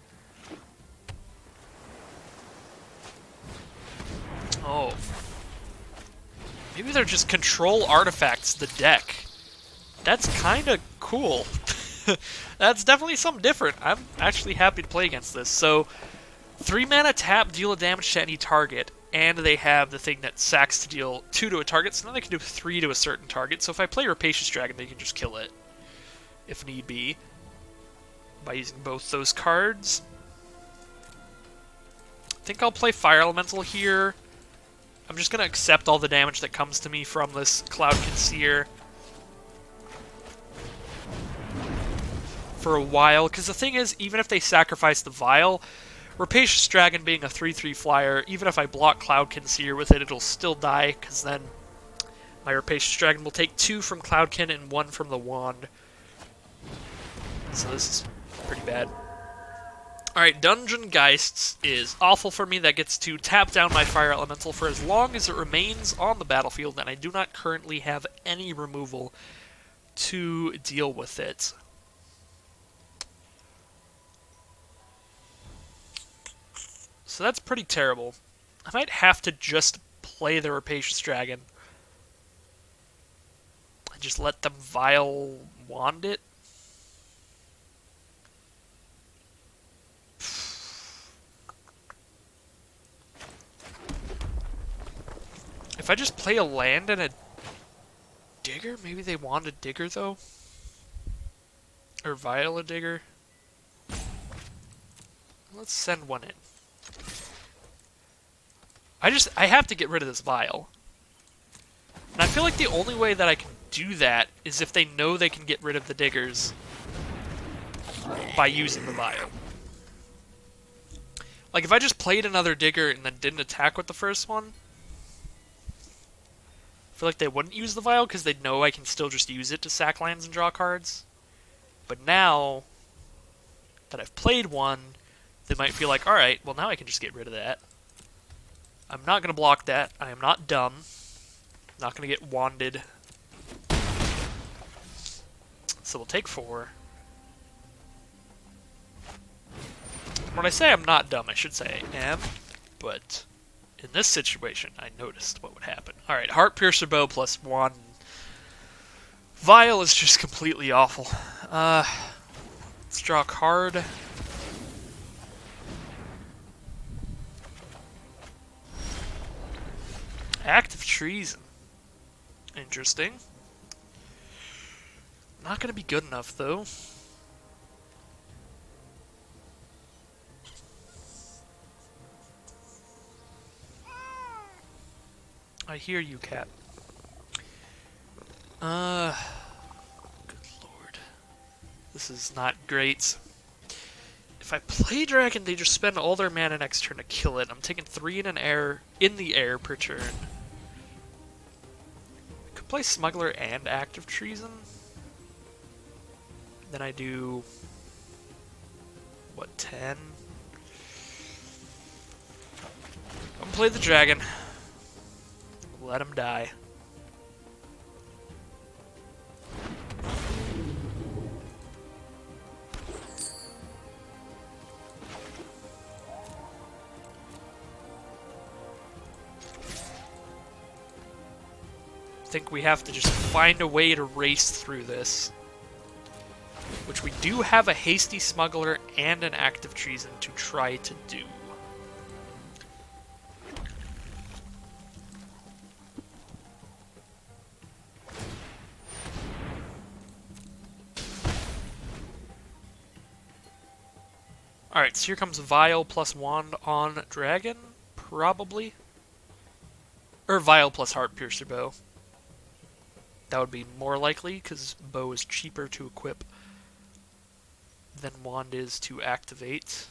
Oh. Maybe they're just control artifacts the deck. That's kind of cool. That's definitely something different. I'm actually happy to play against this. So, 3 mana tap, deal a damage to any target, and they have the thing that sacks to deal 2 to a target, so now they can do 3 to a certain target. So if I play Rapacious Dragon, they can just kill it, if need be, by using both those cards. I think I'll play Fire Elemental here. I'm just going to accept all the damage that comes to me from this Cloud Conceer for a while, because the thing is, even if they sacrifice the Vial, Rapacious Dragon being a 3/3 flyer, even if I block Cloud Conceer with it, it'll still die, because then my Rapacious Dragon will take 2 from Cloudkin and 1 from the Wand. So this is pretty bad. Alright, Dungeon Geists is awful for me. That gets to tap down my Fire Elemental for as long as it remains on the battlefield, and I do not currently have any removal to deal with it. So that's pretty terrible. I might have to just play the Rapacious Dragon and just let them Vile Wand it. If I just play a land and a Digger, maybe they want a Digger though? Or Vile a Digger? Let's send one in. I have to get rid of this Vial. And I feel like the only way that I can do that is if they know they can get rid of the Diggers by using the Vial. Like, if I just played another Digger and then didn't attack with the first one, I feel like they wouldn't use the Vial because they'd know I can still just use it to sack lands and draw cards. But now that I've played one, they might feel like, alright, well now I can just get rid of that. I'm not going to block that. I am not dumb. I'm not going to get wanded. So we'll take 4. When I say I'm not dumb, I should say I am, but in this situation, I noticed what would happen. Alright, Heart Piercer Bow plus 1. Vial is just completely awful. Let's draw a card. Act of Treason. Interesting. Not going to be good enough, though. I hear you, cat. Good lord. This is not great. If I play Dragon, they just spend all their mana next turn to kill it. I'm taking 3 in the air per turn. I could play Smuggler and Act of Treason. Then I do... what, 10? I'm gonna play the Dragon. Let him die. I think we have to just find a way to race through this. Which we do have a Hasty Smuggler and an Act of Treason to try to do. Alright, so here comes Vial plus Wand on Dragon, probably. Or Vial plus Heart Piercer Bow. That would be more likely, because Bow is cheaper to equip than Wand is to activate.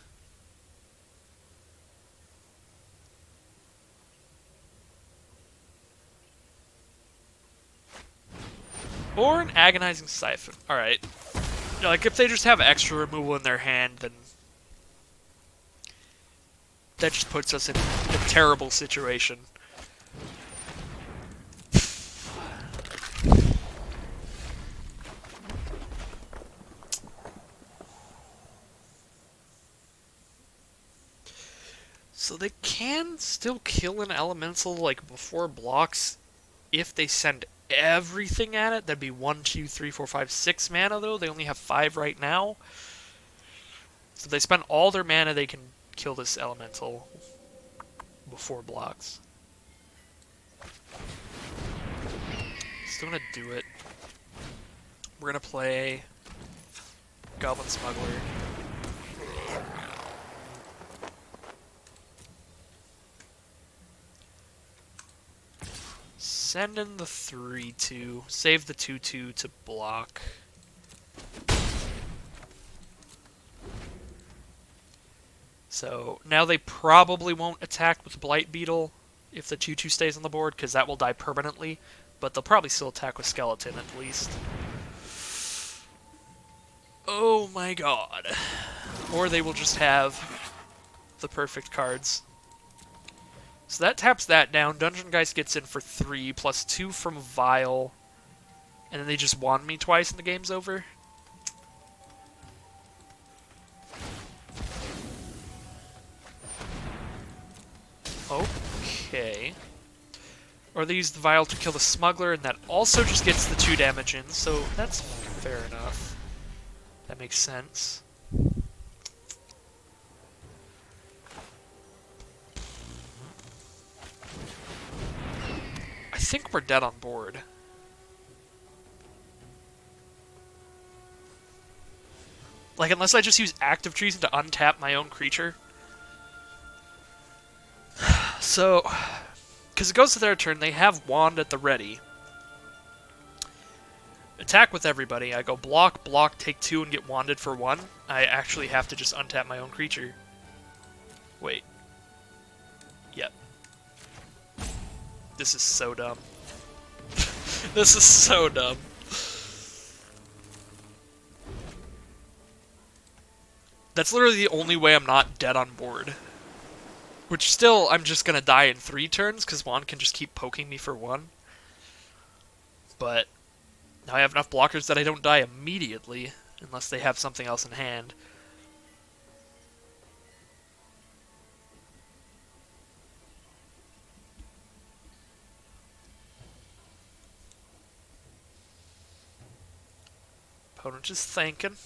Or an Agonizing Siphon. Alright. Like, if they just have extra removal in their hand, then that just puts us in a terrible situation. So they can still kill an elemental like before blocks if they send everything at it. That'd be 1, 2, 3, 4, 5, 6 mana though. They only have 5 right now. So if they spend all their mana, they can kill this elemental before blocks. Still gonna do it. We're gonna play Goblin Smuggler. Send in the 3/2. Save the 2/2 to block. So now they probably won't attack with Blight Beetle if the 2/2 stays on the board, because that will die permanently. But they'll probably still attack with Skeleton at least. Oh my god. Or they will just have the perfect cards. So that taps that down. Dungeon Geist gets in for 3, plus 2 from Vile. And then they just wand me twice and the game's over. Okay. Or they use the Vile to kill the Smuggler, and that also just gets the 2 damage in, so that's fair enough. That makes sense. I think we're dead on board. Like, unless I just use Active Treason to untap my own creature. So, because it goes to their turn, they have Wand at the ready. Attack with everybody. I go block, block, take 2, and get wanded for 1. I actually have to just untap my own creature. Wait. Yep. This is so dumb. This is so dumb. That's literally the only way I'm not dead on board. Which still, I'm just gonna die in 3 turns, because Wand can just keep poking me for 1. But now I have enough blockers that I don't die immediately, unless they have something else in hand. Opponent just thinking.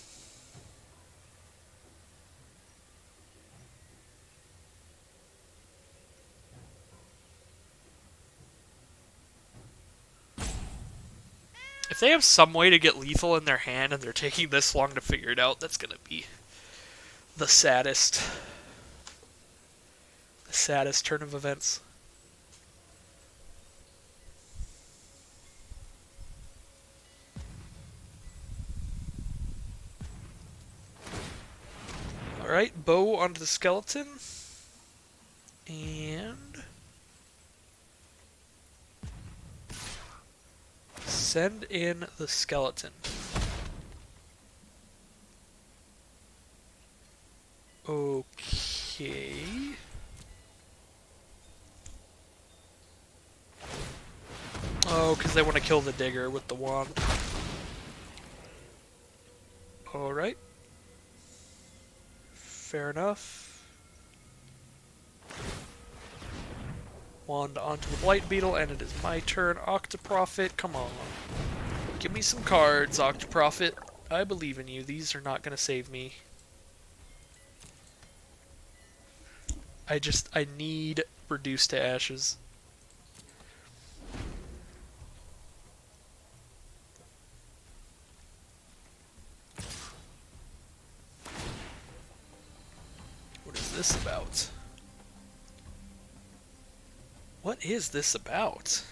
If they have some way to get lethal in their hand and they're taking this long to figure it out, that's gonna be the saddest turn of events. Alright, bow onto the skeleton. And send in the skeleton. Okay. Oh, because they want to kill the digger with the wand. Alright. Fair enough. Wand onto the Blight Beetle, and it is my turn. Octoprophet, come on. Give me some cards, Octoprophet. I believe in you. These are not going to save me. I need Reduce to Ashes. What is this about? What is this about?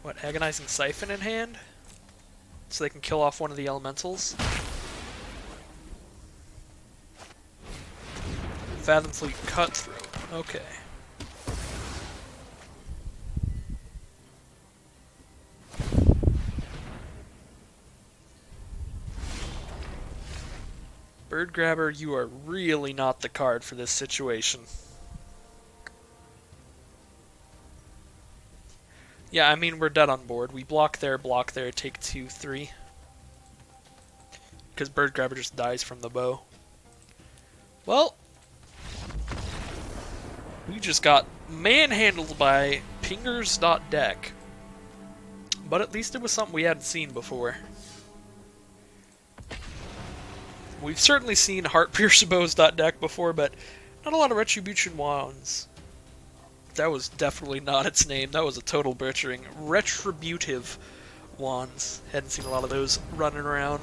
What, Agonizing Siphon in hand? So they can kill off one of the elementals? Fathom Fleet Cutthroat. Okay. Bird Grabber, you are really not the card for this situation. Yeah, I mean, we're dead on board. We block there, take 2, 3. Because Bird Grabber just dies from the bow. Well, we just got manhandled by pingers.deck. But at least it was something we hadn't seen before. We've certainly seen heartpiercerbows.deck before, but not a lot of Retribution Wands. That was definitely not its name. That was a total butchering. Retributive Wands. Hadn't seen a lot of those running around.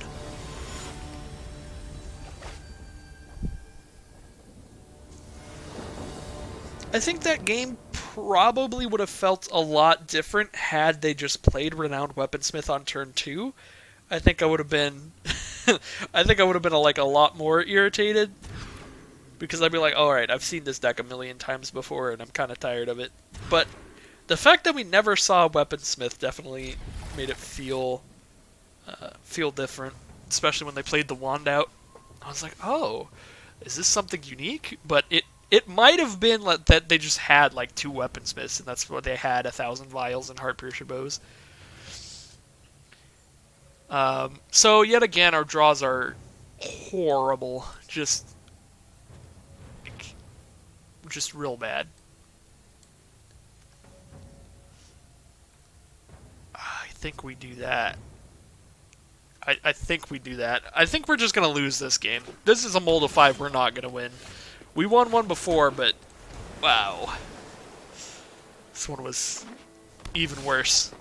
I think that game probably would have felt a lot different had they just played Renowned Weaponsmith on turn 2. I think I would have been I think I would have been like a lot more irritated, because I'd be like, alright, I've seen this deck a million times before and I'm kind of tired of it. But the fact that we never saw Weaponsmith definitely made it feel different, especially when they played the wand out. I was like, oh, is this something unique? But it might have been that they just had like 2 Weaponsmiths, and that's what they had, 1,000 vials and Heartpiercer bows. So yet again, our draws are horrible. Just real bad. I think we do that. I think we do that. I think we're just going to lose this game. This is a mold of 5 we're not going to win. We won one before, but wow. This one was even worse.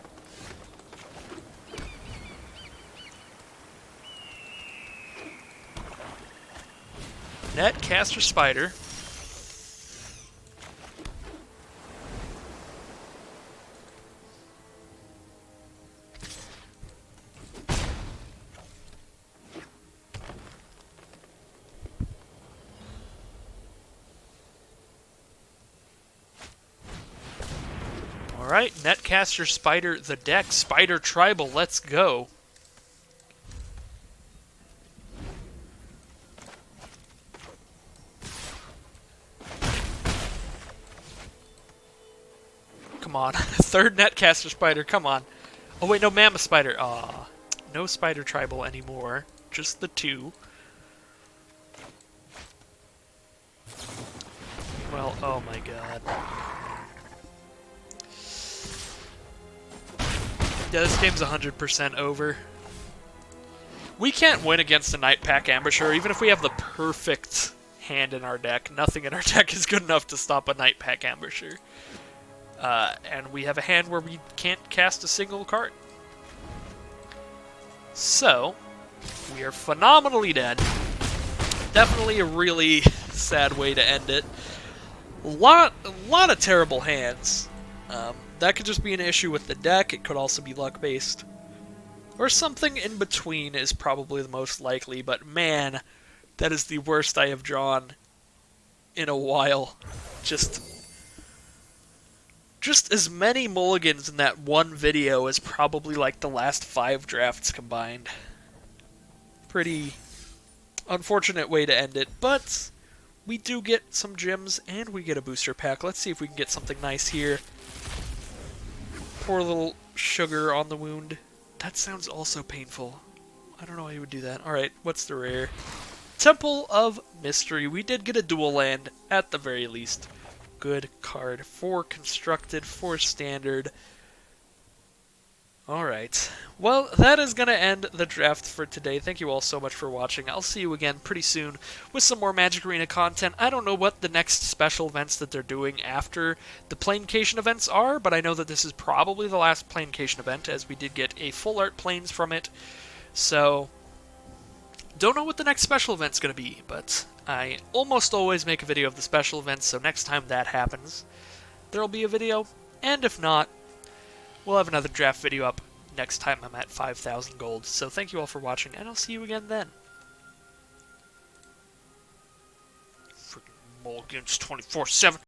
Netcaster Spider. Alright, Netcaster Spider the deck. Spider Tribal, let's go. Come on. Third Netcaster Spider, come on. Oh wait, no, Mammoth Spider. Aw. No Spider Tribal anymore. Just the 2. Well, oh my god. Yeah, this game's 100% over. We can't win against a Night Pack Ambusher, even if we have the perfect hand in our deck. Nothing in our deck is good enough to stop a Night Pack Ambusher. And we have a hand where we can't cast a single card. So, we are phenomenally dead. Definitely a really sad way to end it. A lot of terrible hands. That could just be an issue with the deck. It could also be luck-based. Or something in between is probably the most likely, but man, that is the worst I have drawn in a while. Just as many mulligans in that one video as probably like the last 5 drafts combined. Pretty unfortunate way to end it, but we do get some gems and we get a booster pack. Let's see if we can get something nice here. Pour a little sugar on the wound. That sounds also painful. I don't know why you would do that. Alright, what's the rare? Temple of Mystery. We did get a dual land, at the very least. Good card. 4 constructed, 4 standard. Alright. Well, that is going to end the draft for today. Thank you all so much for watching. I'll see you again pretty soon with some more Magic Arena content. I don't know what the next special events that they're doing after the Planecation events are, but I know that this is probably the last Planecation event, as we did get a full art planes from it. So, don't know what the next special event's going to be, but I almost always make a video of the special events, so next time that happens, there'll be a video, and if not, we'll have another draft video up next time I'm at 5,000 gold. So thank you all for watching, and I'll see you again then. Freaking mulligans 24/7.